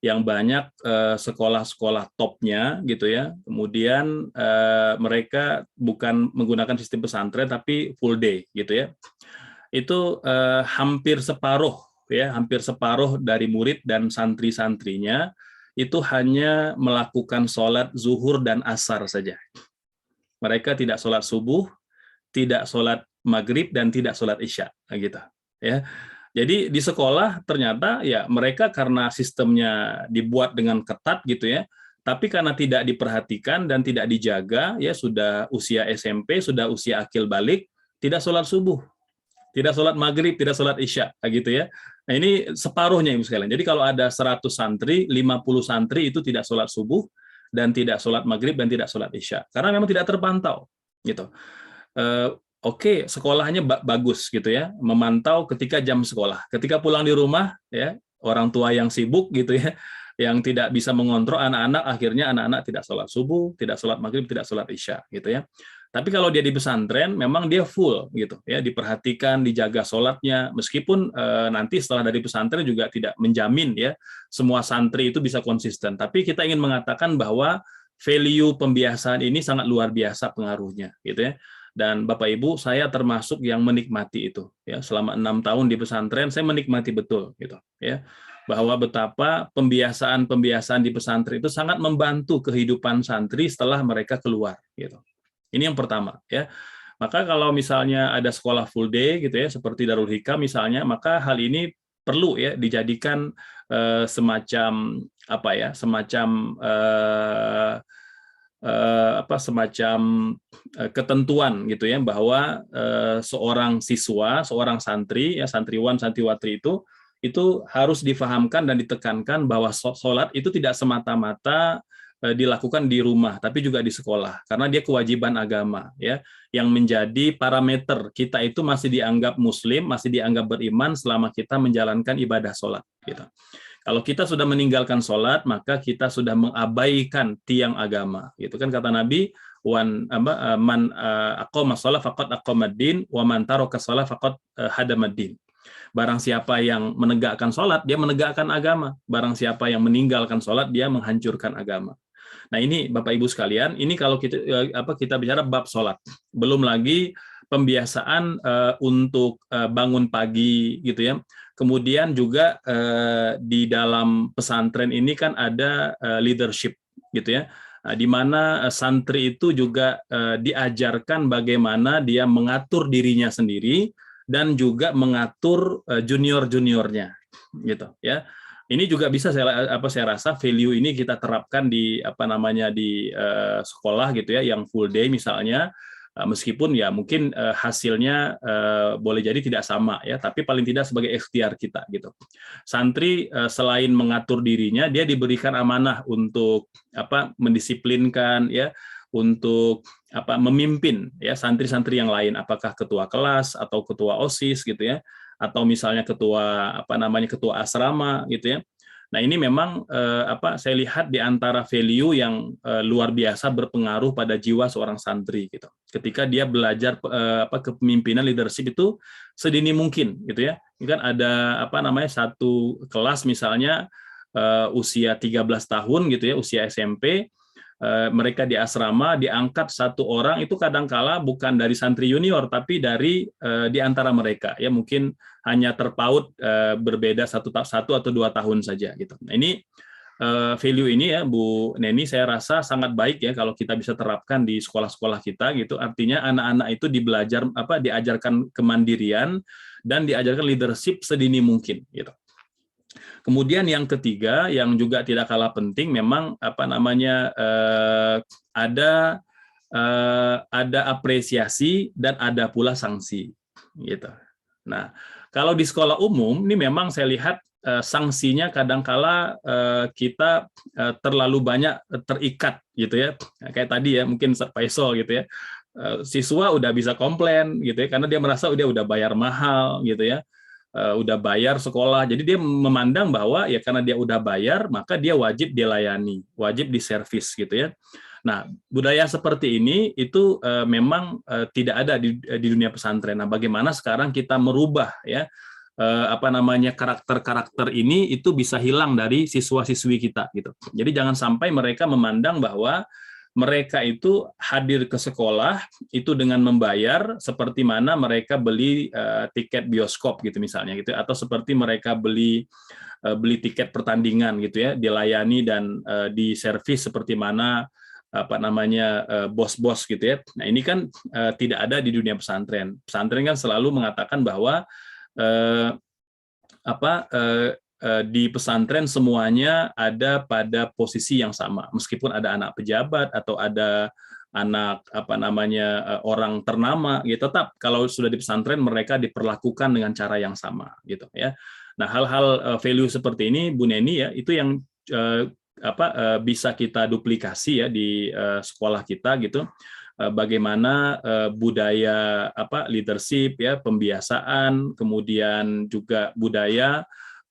yang banyak sekolah-sekolah topnya gitu ya. Kemudian mereka bukan menggunakan sistem pesantren tapi full day gitu ya. Itu hampir separuh dari murid dan santri-santrinya itu hanya melakukan sholat zuhur dan asar saja. Mereka tidak sholat subuh, tidak sholat maghrib dan tidak sholat isya, gitu ya. Jadi di sekolah ternyata ya mereka karena sistemnya dibuat dengan ketat gitu ya, tapi karena tidak diperhatikan dan tidak dijaga, ya sudah usia SMP, sudah usia akil balik, tidak sholat subuh, tidak sholat maghrib, tidak sholat isya, gitu ya. Nah ini separuhnya Ibu sekalian. Jadi kalau ada 100 santri, 50 santri itu tidak sholat subuh, dan tidak sholat maghrib, dan tidak sholat isya. Karena memang tidak terpantau. Gitu. Oke, sekolahnya bagus gitu ya, memantau ketika jam sekolah. Ketika pulang di rumah, ya orang tua yang sibuk gitu ya, yang tidak bisa mengontrol anak-anak, akhirnya anak-anak tidak sholat subuh, tidak sholat maghrib, tidak sholat isya, gitu ya. Tapi kalau dia di pesantren, memang dia full gitu ya, diperhatikan, dijaga sholatnya, meskipun nanti setelah dari pesantren juga tidak menjamin ya semua santri itu bisa konsisten. Tapi kita ingin mengatakan bahwa value pembiasaan ini sangat luar biasa pengaruhnya, gitu ya. Dan Bapak Ibu, saya termasuk yang menikmati itu ya, selama 6 tahun di pesantren saya menikmati betul gitu ya, bahwa betapa pembiasaan di pesantren itu sangat membantu kehidupan santri setelah mereka keluar gitu. Ini yang pertama ya. Maka kalau misalnya ada sekolah full day gitu ya, seperti Darul Hikam misalnya, maka hal ini perlu ya dijadikan semacam apa ya, semacam ketentuan gitu ya, bahwa seorang siswa, seorang santri ya, santriwan, santriwatri itu harus difahamkan dan ditekankan bahwa sholat itu tidak semata-mata dilakukan di rumah, tapi juga di sekolah, karena dia kewajiban agama ya, yang menjadi parameter kita itu masih dianggap muslim, masih dianggap beriman selama kita menjalankan ibadah sholat gitu. Kalau kita sudah meninggalkan sholat, maka kita sudah mengabaikan tiang agama. Gitu kan kata Nabi, man aqama shalah faqad aqamaddin, wa man taraka shalah faqad hadamaddin. Barang siapa yang menegakkan sholat, dia menegakkan agama. Barang siapa yang meninggalkan sholat, dia menghancurkan agama. Nah ini Bapak Ibu sekalian, ini kalau kita bicara bab sholat. Belum lagi pembiasaan untuk bangun pagi gitu ya. Kemudian juga di dalam pesantren ini kan ada leadership gitu ya, di mana santri itu juga diajarkan bagaimana dia mengatur dirinya sendiri dan juga mengatur junior-juniornya gitu ya. Ini juga bisa saya rasa value ini kita terapkan di di sekolah gitu ya, yang full day misalnya. Meskipun ya mungkin hasilnya boleh jadi tidak sama ya, tapi paling tidak sebagai ikhtiar kita gitu. Santri selain mengatur dirinya, dia diberikan amanah untuk mendisiplinkan ya, untuk memimpin ya santri-santri yang lain, apakah ketua kelas atau ketua OSIS gitu ya, atau misalnya ketua ketua asrama gitu ya. Nah ini memang saya lihat di antara value yang luar biasa berpengaruh pada jiwa seorang santri gitu. Ketika dia belajar kepemimpinan leadership itu sedini mungkin gitu ya. Ini kan ada satu kelas misalnya usia 13 tahun gitu ya, usia SMP. Mereka di asrama diangkat satu orang itu kadangkala bukan dari santri junior tapi dari di antara mereka ya, mungkin hanya terpaut berbeda satu atau 2 tahun saja gitu. Nah ini value ini ya Bu Neni saya rasa sangat baik ya kalau kita bisa terapkan di sekolah-sekolah kita gitu. Artinya anak-anak itu diajarkan kemandirian dan diajarkan leadership sedini mungkin gitu. Kemudian yang ketiga yang juga tidak kalah penting memang ada apresiasi dan ada pula sanksi gitu. Nah, kalau di sekolah umum ini memang saya lihat sanksinya kadangkala kita terlalu banyak terikat gitu ya. Kayak tadi ya mungkin Faisal gitu ya. Siswa udah bisa komplain gitu ya karena dia merasa udah bayar mahal gitu ya. Udah bayar sekolah, jadi dia memandang bahwa ya karena dia udah bayar maka dia wajib dilayani, wajib diservis gitu ya. Nah budaya seperti ini itu memang tidak ada di dunia pesantren. Nah bagaimana sekarang kita merubah ya karakter-karakter ini itu bisa hilang dari siswa-siswi kita gitu. Jadi jangan sampai mereka memandang bahwa mereka itu hadir ke sekolah itu dengan membayar seperti mana mereka beli tiket bioskop gitu misalnya gitu, atau seperti mereka beli tiket pertandingan gitu ya, dilayani dan diservis seperti mana apa namanya bos-bos gitu ya. Nah ini kan tidak ada di dunia pesantren. Pesantren kan selalu mengatakan bahwa di pesantren semuanya ada pada posisi yang sama, meskipun ada anak pejabat atau ada anak apa namanya orang ternama gitu, tetap kalau sudah di pesantren mereka diperlakukan dengan cara yang sama gitu ya. Nah hal-hal value seperti ini Bu Neni ya, itu yang bisa kita duplikasi ya di sekolah kita gitu. Bagaimana budaya leadership ya, pembiasaan, kemudian juga budaya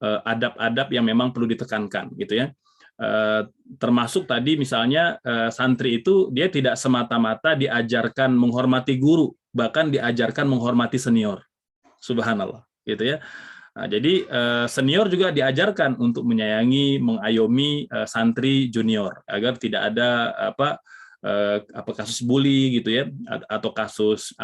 adab-adab yang memang perlu ditekankan gitu ya. Termasuk tadi misalnya santri itu dia tidak semata-mata diajarkan menghormati guru, bahkan diajarkan menghormati senior. Subhanallah gitu ya. Nah, jadi senior juga diajarkan untuk menyayangi, mengayomi santri junior agar tidak ada kasus bully gitu ya, atau kasus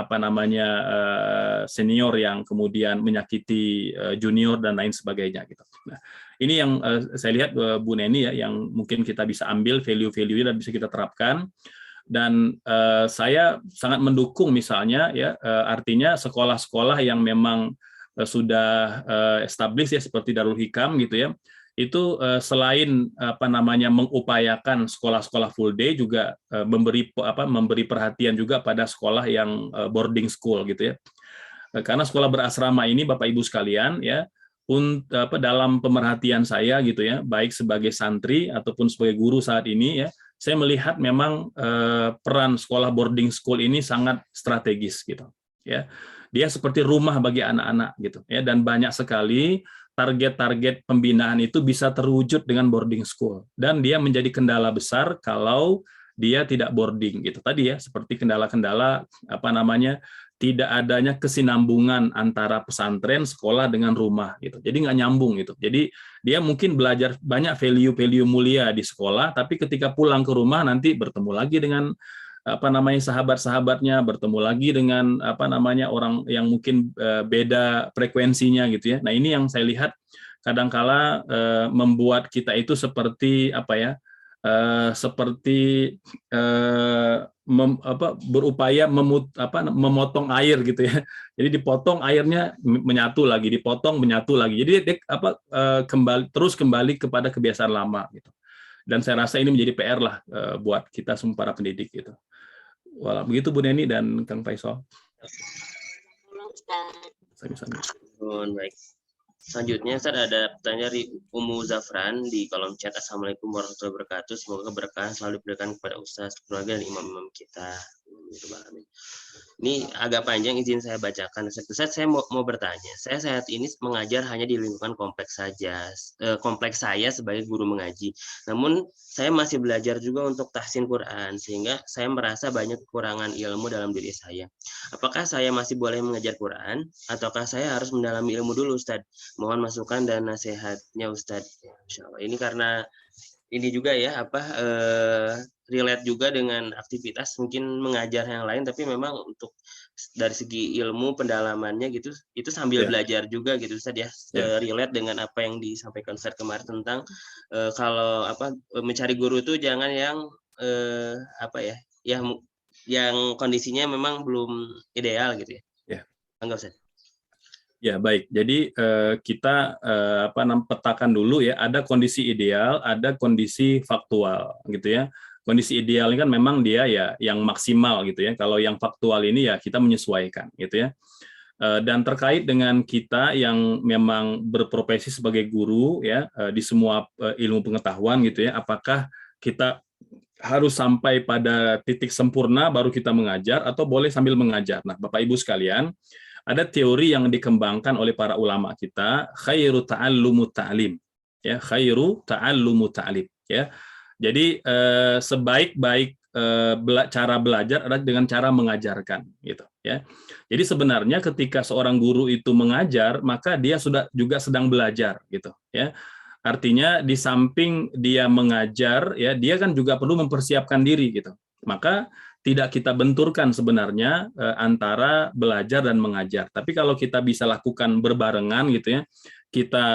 senior yang kemudian menyakiti junior dan lain sebagainya gitu. Nah, ini yang saya lihat Bu Neni ya, yang mungkin kita bisa ambil value-value dan bisa kita terapkan. Dan saya sangat mendukung misalnya ya, artinya sekolah-sekolah yang memang sudah established ya seperti Darul Hikam gitu ya, itu selain mengupayakan sekolah-sekolah full day juga memberi perhatian juga pada sekolah yang boarding school gitu ya. Karena sekolah berasrama ini Bapak Ibu sekalian ya, dalam pemerhatian saya gitu ya, baik sebagai santri ataupun sebagai guru saat ini ya, saya melihat memang peran sekolah boarding school ini sangat strategis gitu ya. Dia seperti rumah bagi anak-anak gitu ya, dan banyak sekali target-target pembinaan itu bisa terwujud dengan boarding school, dan dia menjadi kendala besar kalau dia tidak boarding gitu tadi ya, seperti kendala-kendala tidak adanya kesinambungan antara pesantren, sekolah dengan rumah gitu. Jadi nggak nyambung gitu. Jadi dia mungkin belajar banyak value-value mulia di sekolah, tapi ketika pulang ke rumah nanti bertemu lagi dengan sahabat-sahabatnya, bertemu lagi dengan orang yang mungkin beda frekuensinya gitu ya. Nah, ini yang saya lihat kadangkala membuat kita itu seperti berupaya memotong air gitu ya. Jadi dipotong airnya menyatu lagi, dipotong menyatu lagi. Jadi dia kembali kepada kebiasaan lama gitu. Dan saya rasa ini menjadi PR lah buat kita semua para pendidik gitu. Walau begitu Bu Neni dan Kang Faisal. Baik. Selanjutnya Ustaz, ada pertanyaan dari Umu Zafran di kolom chat. Assalamualaikum warahmatullahi wabarakatuh. Semoga keberkahan selalu diberikan kepada Ustaz, keluarga dan imam-imam kita. Ini agak panjang, izin saya bacakan. Ustaz, saya mau bertanya. Saya saat ini mengajar hanya di lingkungan kompleks saja. Kompleks saya sebagai guru mengaji. Namun saya masih belajar juga untuk tahsin Quran, sehingga saya merasa banyak kekurangan ilmu dalam diri saya. Apakah saya masih boleh mengajar Quran, ataukah saya harus mendalami ilmu dulu, Ustaz? Mohon masukan dan nasihatnya, Ustaz. Insyaallah. Ini karena ini juga ya relate juga dengan aktivitas mungkin mengajar yang lain, tapi memang untuk dari segi ilmu pendalamannya gitu, itu sambil belajar juga gitu Ustaz ya. Relate dengan apa yang disampaikan Ustaz kemarin tentang kalau mencari guru itu jangan yang yang kondisinya memang belum ideal gitu ya. Enggak Ustaz. Ya, baik. Jadi kita petakan dulu ya, ada kondisi ideal, ada kondisi faktual gitu ya. Kondisi ideal ini kan memang dia ya yang maksimal gitu ya. Kalau yang faktual ini ya kita menyesuaikan gitu ya. Dan terkait dengan kita yang memang berprofesi sebagai guru ya di semua ilmu pengetahuan gitu ya, apakah kita harus sampai pada titik sempurna baru kita mengajar atau boleh sambil mengajar? Nah, Bapak Ibu sekalian, ada teori yang dikembangkan oleh para ulama kita, khairu ta'allumu ta'lim. Ya, khairu ta'allumu ta'lim, ya. Jadi sebaik-baik cara belajar adalah dengan cara mengajarkan gitu ya. Jadi sebenarnya ketika seorang guru itu mengajar, maka dia sudah juga sedang belajar gitu ya. Artinya di samping dia mengajar ya, dia kan juga perlu mempersiapkan diri gitu. Maka tidak kita benturkan sebenarnya antara belajar dan mengajar. Tapi kalau kita bisa lakukan berbarengan gitu ya, kita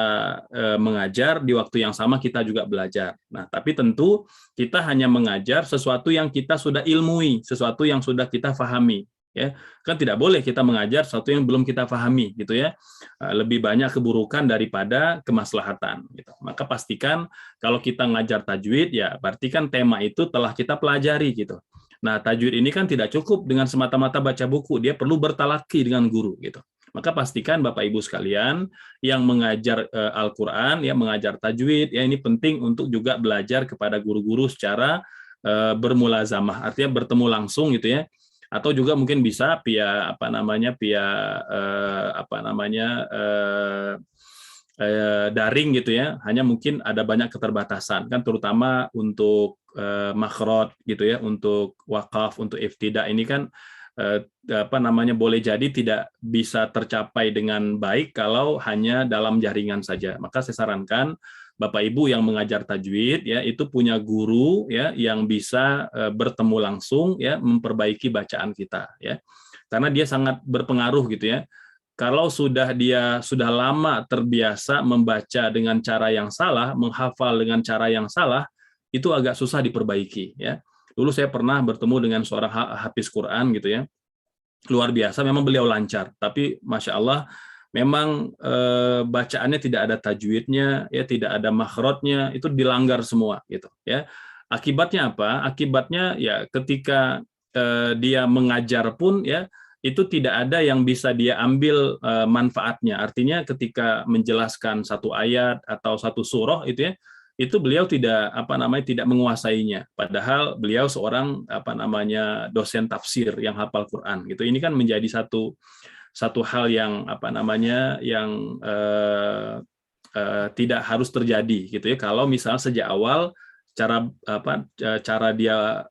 mengajar di waktu yang sama kita juga belajar. Nah, tapi tentu kita hanya mengajar sesuatu yang kita sudah ilmui, sesuatu yang sudah kita fahami. Ya, kan tidak boleh kita mengajar sesuatu yang belum kita pahami, gitu ya. Lebih banyak keburukan daripada kemaslahatan. Gitu. Maka pastikan kalau kita ngajar tajwid, ya berarti kan tema itu telah kita pelajari, gitu. Nah, tajwid ini kan tidak cukup dengan semata-mata baca buku, dia perlu bertalaki dengan guru, gitu. Maka pastikan Bapak Ibu sekalian yang mengajar Al-Qur'an, ya mengajar tajwid, ya ini penting untuk juga belajar kepada guru-guru secara bermulazamah, artinya bertemu langsung, gitu ya. Atau juga mungkin bisa via daring gitu ya, hanya mungkin ada banyak keterbatasan kan, terutama untuk makhraj gitu ya, untuk wakaf, untuk iftida ini kan boleh jadi tidak bisa tercapai dengan baik kalau hanya dalam jaringan saja. Maka saya sarankan Bapak Ibu yang mengajar tajwid ya itu punya guru ya yang bisa bertemu langsung ya memperbaiki bacaan kita ya. Karena dia sangat berpengaruh gitu ya. Kalau dia sudah lama terbiasa membaca dengan cara yang salah, menghafal dengan cara yang salah, itu agak susah diperbaiki ya. Dulu saya pernah bertemu dengan seorang hafiz Quran gitu ya. Luar biasa, memang beliau lancar, tapi Masya Allah memang bacaannya tidak ada tajwidnya, ya tidak ada makhrajnya, itu dilanggar semua gitu ya. Akibatnya apa? Akibatnya ya ketika dia mengajar pun ya itu tidak ada yang bisa dia ambil manfaatnya. Artinya ketika menjelaskan satu ayat atau satu surah itu beliau tidak tidak menguasainya. Padahal beliau seorang dosen tafsir yang hafal Quran gitu. Ini kan menjadi satu hal yang tidak harus terjadi gitu ya. Kalau misalnya sejak awal cara dia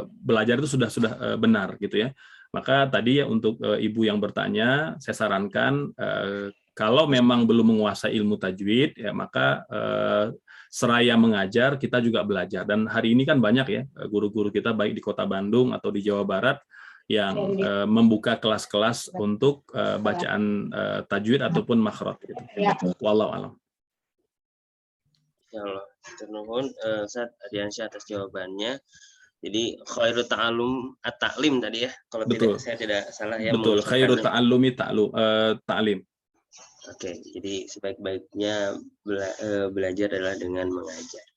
belajar itu sudah benar gitu ya. Maka tadi ya untuk ibu yang bertanya, saya sarankan kalau memang belum menguasai ilmu tajwid, ya maka seraya mengajar kita juga belajar. Dan hari ini kan banyak ya guru-guru kita baik di Kota Bandung atau di Jawa Barat yang membuka kelas-kelas untuk bacaan tajwid ataupun makhraj. Gitu. Wallahu a'lam. Ya Allah, ternuhun Ustaz Ardiansyah atas jawabannya. Jadi khairu ta'allum at-ta'lim tadi ya. Kalau saya tidak salah ya. Betul, khairu ta'allumi ta'lim. Oke, jadi sebaik-baiknya belajar adalah dengan mengajar.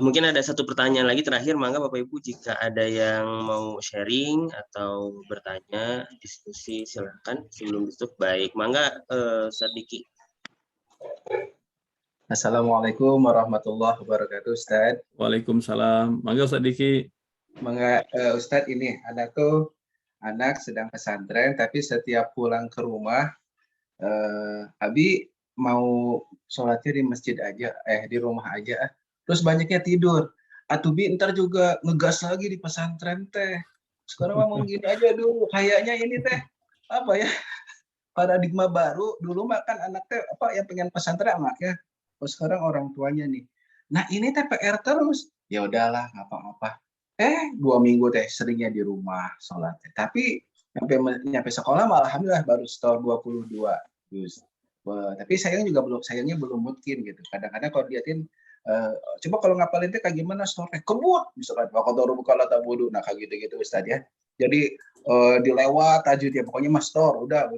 Mungkin ada satu pertanyaan lagi terakhir, mangga Bapak Ibu jika ada yang mau sharing atau bertanya, diskusi silakan sebelum ditutup. Baik, mangga Ustaz Diki. Assalamualaikum warahmatullahi wabarakatuh, Ustaz. Waalaikumsalam. Mangga Ustaz Diki. Mangga Ustaz, ini anak sedang pesantren, tapi setiap pulang ke rumah, Abi mau sholatnya di masjid aja, di rumah aja. Terus banyaknya tidur. Atubi ntar juga ngegas lagi di pesantren teh. Sekarang mau gini aja dulu. Kayaknya ini teh apa ya? Paradigma baru. Dulu mah kan anak teh yang pengen pesantren anaknya. Sekarang orang tuanya nih. Nah ini teh PR terus. Ya udahlah, nggak apa-apa. 2 minggu teh seringnya di rumah sholat. Tapi nyampe sekolah malah alhamdulillah baru setor 22. Tapi sayangnya belum mungkin gitu. Kadang-kadang kalau diatin, coba kalau ngapalin teh kayak gimana sore kebut misalkan waqadharu buka tabudu, nah kayak gitu-gitu Ustaz ya. Jadi dilewat tajwid ya pokoknya mastor udah.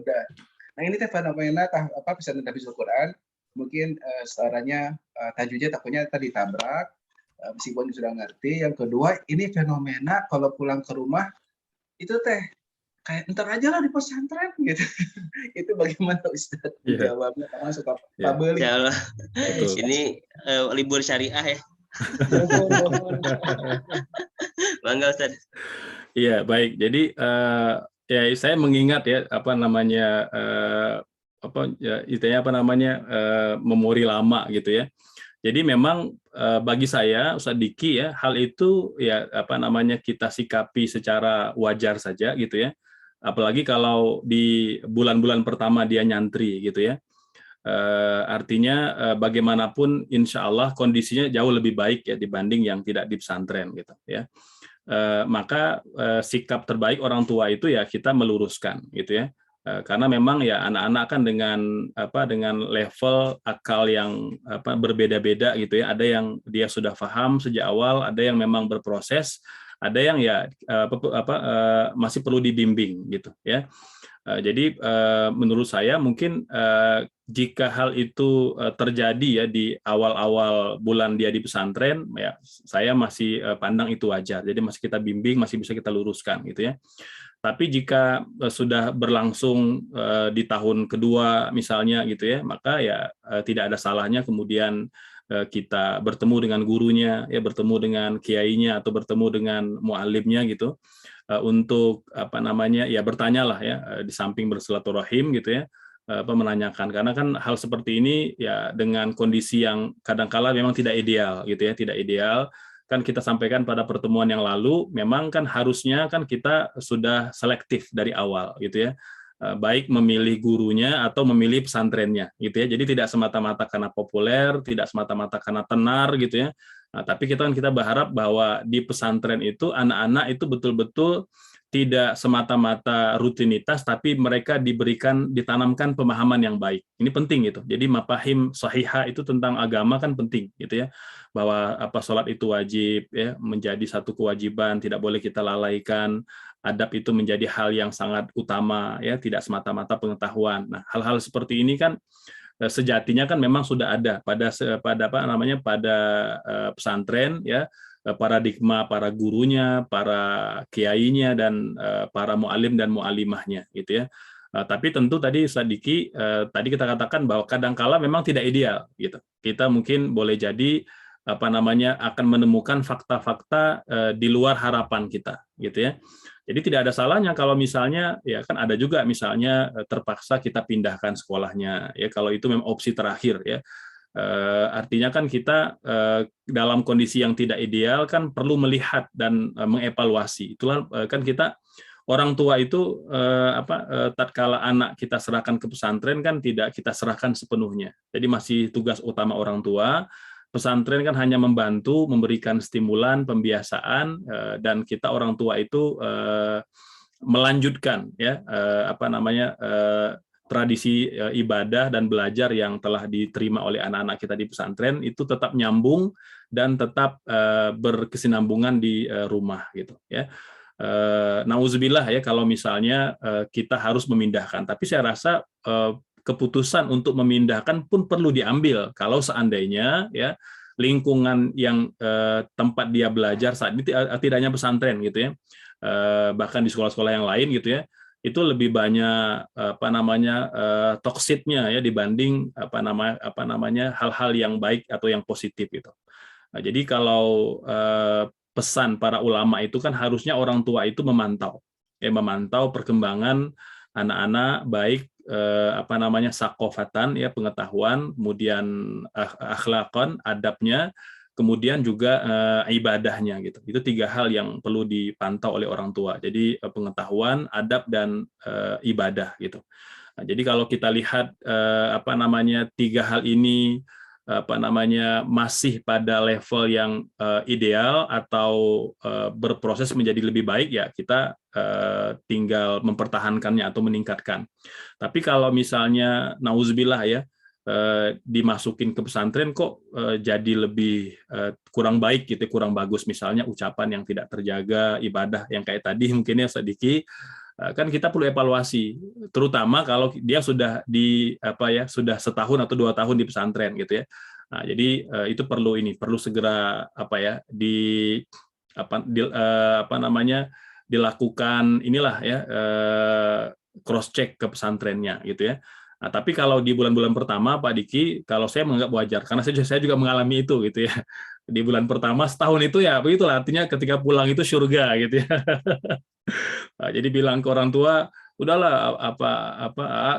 Nah ini teh fenomena pesantren tahfidzul Quran. Mungkin suaranya tajwidnya takutnya tadi tabrak, meskipun sudah ngerti. Yang kedua, ini fenomena kalau pulang ke rumah itu teh kayak ntar aja lah di pesantren gitu. Itu bagaimana Ustaz jawabnya? Karena suka pabeli. Ya Allah. Ini libur syariah ya. Bangga Ustaz. Iya baik. Jadi ya saya mengingat ya memori lama gitu ya. Jadi memang bagi saya Ustaz Diki ya hal itu ya kita sikapi secara wajar saja gitu ya. Apalagi kalau di bulan-bulan pertama dia nyantri gitu ya. Artinya bagaimanapun insya Allah kondisinya jauh lebih baik ya dibanding yang tidak di pesantren gitu ya. maka sikap terbaik orang tua itu ya kita meluruskan gitu ya. Karena memang ya anak-anak kan dengan level akal yang berbeda-beda gitu ya. Ada yang dia sudah paham sejak awal, ada yang memang berproses, ada yang ya masih perlu dibimbing gitu ya. Jadi menurut saya mungkin jika hal itu terjadi ya di awal-awal bulan dia di pesantren, ya saya masih pandang itu wajar. Jadi masih kita bimbing, masih bisa kita luruskan gitu ya. Tapi jika sudah berlangsung di tahun kedua misalnya gitu ya, maka ya tidak ada salahnya kemudian kita bertemu dengan gurunya, ya bertemu dengan kiainya atau bertemu dengan mualimnya gitu, untuk ya bertanyalah ya di samping bersilaturahim gitu ya, menanyakan, karena kan hal seperti ini ya dengan kondisi yang kadangkala memang tidak ideal gitu ya, tidak ideal. Kan kita sampaikan pada pertemuan yang lalu, memang kan harusnya kan kita sudah selektif dari awal gitu ya, baik memilih gurunya atau memilih pesantrennya gitu ya. Jadi tidak semata-mata karena populer, tidak semata-mata karena tenar gitu ya. Nah, tapi kita berharap bahwa di pesantren itu anak-anak itu betul-betul tidak semata-mata rutinitas, tapi mereka ditanamkan pemahaman yang baik. Ini penting gitu. Jadi mafahim sahihah itu tentang agama kan penting gitu ya. Bahwa sholat itu wajib ya, menjadi satu kewajiban, tidak boleh kita lalaikan. Adab itu menjadi hal yang sangat utama ya, tidak semata-mata pengetahuan. Nah, hal-hal seperti ini kan sejatinya kan memang sudah ada pada pesantren ya, paradigma para gurunya, para kiainya, dan para mualim dan mualimahnya gitu ya. Tapi tentu tadi Sadiki tadi kita katakan bahwa kadangkala memang tidak ideal gitu. Kita mungkin boleh jadi akan menemukan fakta-fakta di luar harapan kita gitu ya. Jadi tidak ada salahnya kalau misalnya ya kan ada juga misalnya terpaksa kita pindahkan sekolahnya ya, kalau itu memang opsi terakhir ya. Artinya kan kita dalam kondisi yang tidak ideal kan perlu melihat dan mengevaluasi. Itulah kan kita orang tua itu tatkala anak kita serahkan ke pesantren kan tidak kita serahkan sepenuhnya. Jadi masih tugas utama orang tua. Pesantren kan hanya membantu, memberikan stimulan, pembiasaan, dan kita orang tua itu melanjutkan ya tradisi ibadah dan belajar yang telah diterima oleh anak-anak kita di pesantren itu tetap nyambung dan tetap berkesinambungan di rumah gitu ya. Nauzubillah ya kalau misalnya kita harus memindahkan, tapi saya rasa keputusan untuk memindahkan pun perlu diambil kalau seandainya ya lingkungan yang tempat dia belajar saat ini tidak hanya pesantren gitu ya, bahkan di sekolah-sekolah yang lain gitu ya, itu lebih banyak toksiknya ya dibanding hal-hal yang baik atau yang positif gitu. Nah, jadi kalau pesan para ulama itu kan harusnya orang tua itu memantau perkembangan anak-anak, baik sakofatan ya, pengetahuan, kemudian akhlakon, adabnya, kemudian juga ibadahnya gitu. Itu 3 hal yang perlu dipantau oleh orang tua. Jadi pengetahuan, adab, dan ibadah gitu. Nah, jadi kalau kita lihat 3 hal ini masih pada level yang ideal atau berproses menjadi lebih baik, ya kita tinggal mempertahankannya atau meningkatkan. Tapi kalau misalnya nauzubillah ya dimasukin ke pesantren kok jadi lebih kurang baik gitu, kurang bagus, misalnya ucapan yang tidak terjaga, ibadah yang kayak tadi mungkin ya sedikit, kan kita perlu evaluasi, terutama kalau dia sudah sudah setahun atau 2 tahun di pesantren gitu ya. Nah, jadi itu perlu segera dilakukan inilah ya, cross check ke pesantrennya gitu ya. Nah, tapi kalau di bulan-bulan pertama Pak Diki, kalau saya menganggap wajar karena saya juga mengalami itu gitu ya. Di bulan pertama setahun itu ya begitulah, artinya ketika pulang itu surga gitu ya. Nah, jadi bilang ke orang tua, udahlah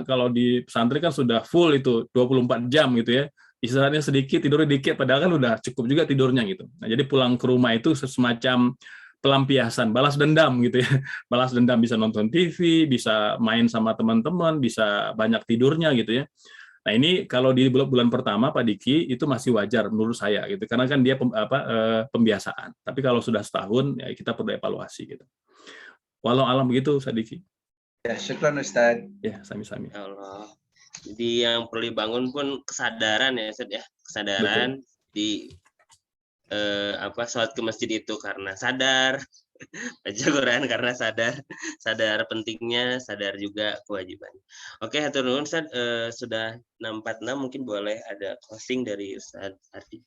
kalau di pesantren kan sudah full itu 24 jam gitu ya. Istirahatnya sedikit, tidurnya dikit, padahal kan udah cukup juga tidurnya gitu. Nah, jadi pulang ke rumah itu semacam pelampiasan, balas dendam gitu ya. Balas dendam, bisa nonton TV, bisa main sama teman-teman, bisa banyak tidurnya gitu ya. Nah ini kalau di bulan pertama Pak Diki itu masih wajar menurut saya gitu, karena kan dia pembiasaan. Tapi kalau sudah setahun ya kita perlu evaluasi gitu. Walau alam begitu Ustaz Diki. Ya, syukran Ustaz. Ya, sami-sami. Ya Allah. Jadi yang perlu dibangun pun kesadaran ya Ustaz ya, kesadaran di sholat ke masjid itu karena sadar, baca Quran karena sadar pentingnya, sadar juga kewajiban. Oke, hatur nuhun Ustaz, sudah 6.46 mungkin boleh ada closing dari Ustaz Ardi.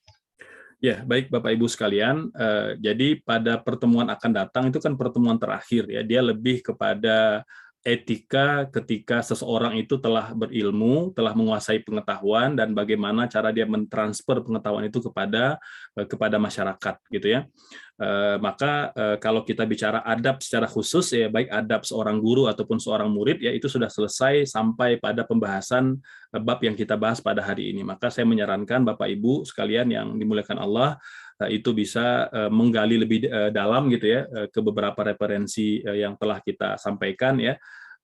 Ya, baik Bapak Ibu sekalian. Jadi pada pertemuan akan datang itu kan pertemuan terakhir ya. Dia lebih kepada etika ketika seseorang itu telah berilmu, telah menguasai pengetahuan dan bagaimana cara dia mentransfer pengetahuan itu kepada masyarakat gitu ya. Maka kalau kita bicara adab secara khusus ya baik adab seorang guru ataupun seorang murid ya itu sudah selesai sampai pada pembahasan bab yang kita bahas pada hari ini. Maka saya menyarankan Bapak Ibu sekalian yang dimuliakan Allah itu bisa menggali lebih dalam gitu ya ke beberapa referensi yang telah kita sampaikan ya.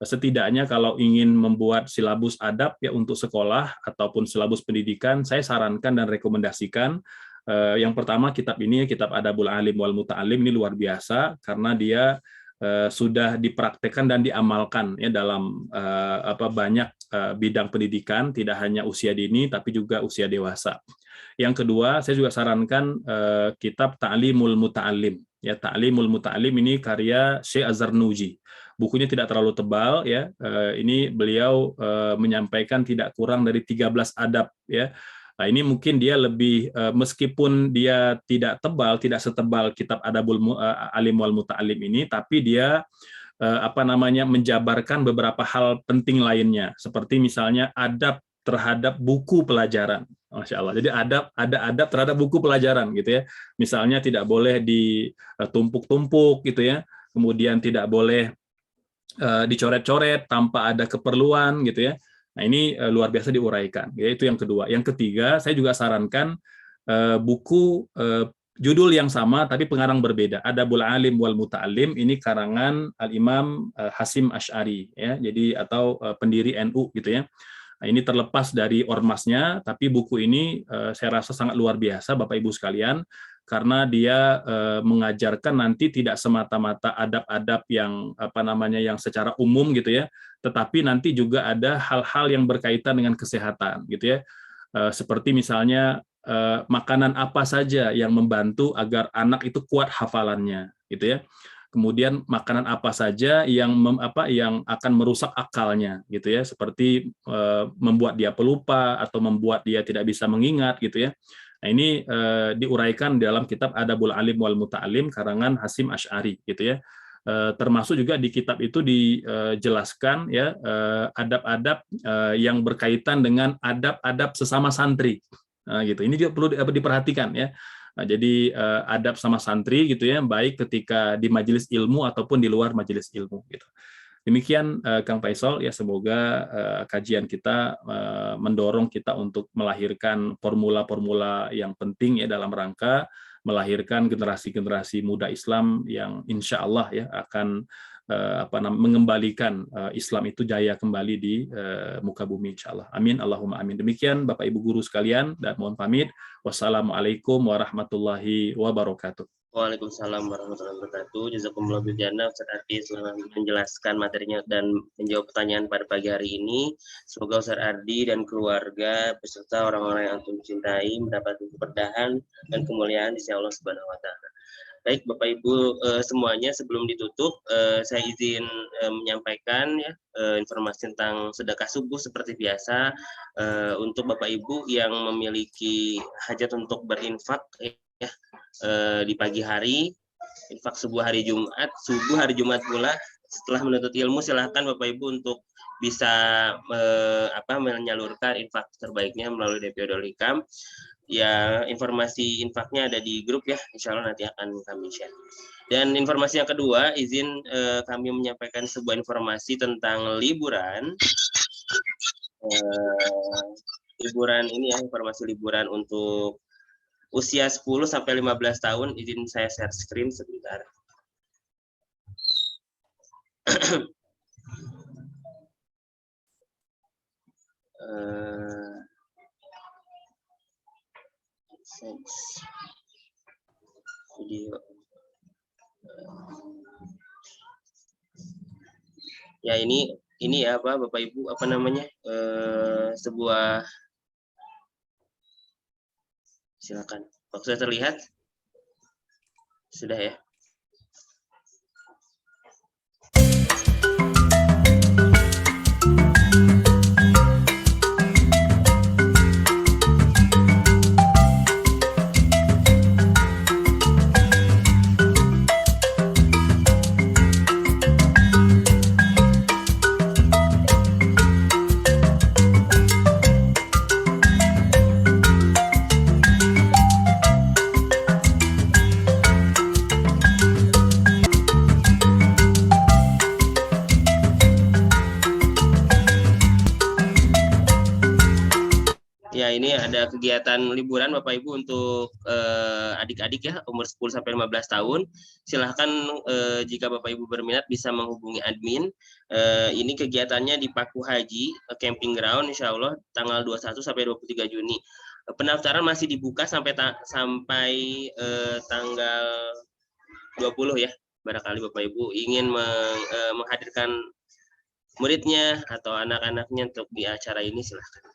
Setidaknya kalau ingin membuat silabus adab ya untuk sekolah ataupun silabus pendidikan, saya sarankan dan rekomendasikan yang pertama kitab ini, kitab Adabul Alim wal Muta'alim, ini luar biasa karena dia sudah dipraktekkan dan diamalkan ya dalam banyak bidang pendidikan, tidak hanya usia dini tapi juga usia dewasa. Yang kedua, saya juga sarankan kitab Ta'limul Muta'alim. Ya, Ta'limul Muta'alim ini karya Syekh Az-Zarnuji. Bukunya tidak terlalu tebal ya. Ini beliau menyampaikan tidak kurang dari 13 adab ya. Nah, ini mungkin dia lebih meskipun dia tidak tebal, tidak setebal kitab Adabul Alim wal Muta'alim ini, tapi dia menjabarkan beberapa hal penting lainnya, seperti misalnya adab terhadap buku pelajaran. Masya Allah. Jadi ada adab terhadap buku pelajaran gitu ya. Misalnya tidak boleh ditumpuk-tumpuk gitu ya. Kemudian tidak boleh dicoret-coret tanpa ada keperluan gitu ya. Nah ini luar biasa diuraikan. Ya, itu yang kedua. Yang ketiga, saya juga sarankan buku judul yang sama tapi pengarang berbeda. Adabul Alim wal Muta'alim ini karangan Al-Imam Hasim Asy'ari ya. Jadi atau pendiri NU gitu ya. Nah, ini terlepas dari ormasnya, tapi buku ini saya rasa sangat luar biasa Bapak Ibu sekalian karena dia mengajarkan nanti tidak semata-mata adab-adab yang yang secara umum gitu ya, tetapi nanti juga ada hal-hal yang berkaitan dengan kesehatan gitu ya. Seperti misalnya makanan apa saja yang membantu agar anak itu kuat hafalannya gitu ya. Kemudian makanan apa saja yang akan merusak akalnya gitu ya, seperti membuat dia pelupa atau membuat dia tidak bisa mengingat gitu ya. Nah, ini diuraikan dalam kitab Adabul Alim wal Muta'alim karangan Hasim Asy'ari gitu ya. Termasuk juga di kitab itu dijelaskan ya adab-adab yang berkaitan dengan adab-adab sesama santri. Nah, gitu. Ini juga perlu diperhatikan ya. Nah, jadi adab sama santri gitu ya, baik ketika di majelis ilmu ataupun di luar majelis ilmu gitu. Demikian Kang Faisal ya, semoga kajian kita mendorong kita untuk melahirkan formula-formula yang penting ya dalam rangka melahirkan generasi-generasi muda Islam yang insya Allah ya akan mengembalikan Islam itu jaya kembali di muka bumi insya Allah. Amin Allahumma amin. Demikian Bapak Ibu guru sekalian dan mohon pamit. Wassalamualaikum warahmatullahi wabarakatuh. Waalaikumsalam warahmatullahi wabarakatuh. Jazakumullah bil jannah Ustaz Ardi telah menjelaskan materinya dan menjawab pertanyaan pada pagi hari ini. Semoga Ustaz Ardi dan keluarga beserta orang-orang yang antum cintai mendapat keberkahan dan kemuliaan di sisi Allah Subhanahu wa taala. Baik Bapak Ibu semuanya, sebelum ditutup saya izin menyampaikan ya informasi tentang sedekah subuh seperti biasa untuk Bapak Ibu yang memiliki hajat untuk berinfak ya di pagi hari, infak subuh hari Jumat pula setelah menuntut ilmu, silahkan Bapak Ibu untuk bisa menyalurkan infak terbaiknya melalui DP Hikam. Ya, informasi infaknya ada di grup ya, insya Allah nanti akan kami share. Dan informasi yang kedua, izin kami menyampaikan sebuah informasi tentang liburan. Liburan ini ya, informasi liburan untuk usia 10-15 tahun, izin saya share screen sebentar. Video. Ya ini ya apa Bapak Ibu apa namanya sebuah, silakan. Sudah terlihat? Sudah ya. Ya, ini ada kegiatan liburan Bapak Ibu untuk adik-adik ya umur 10 sampai 15 tahun. Silahkan jika Bapak Ibu berminat bisa menghubungi admin. Ini kegiatannya di Paku Haji Camping Ground insya Allah tanggal 21 sampai 23 Juni. Pendaftaran masih dibuka sampai tanggal 20 ya. Barangkali Bapak Ibu ingin menghadirkan muridnya atau anak-anaknya untuk di acara ini silahkan.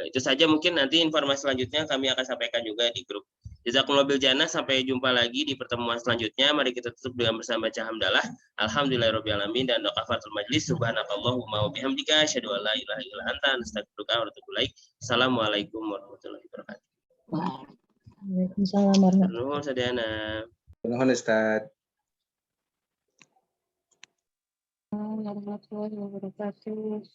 Itu saja mungkin nanti informasi selanjutnya kami akan sampaikan juga di grup. Jazakumullah bil jannah, sampai jumpa lagi di pertemuan selanjutnya. Mari kita tutup dengan bersama baca hamdalah. Alhamdulillahirabbil alamin dan kafatul majlis. Subhanakallahumma wa bihamdika asyhadu an la ilaha illa anta astaghfiruka wa atubu ilaik. Assalamualaikum warahmatullahi wabarakatuh. Waalaikumsalam warahmatullahi Nuhun sadayana. Nuhun Ustaz. wabarakatuh.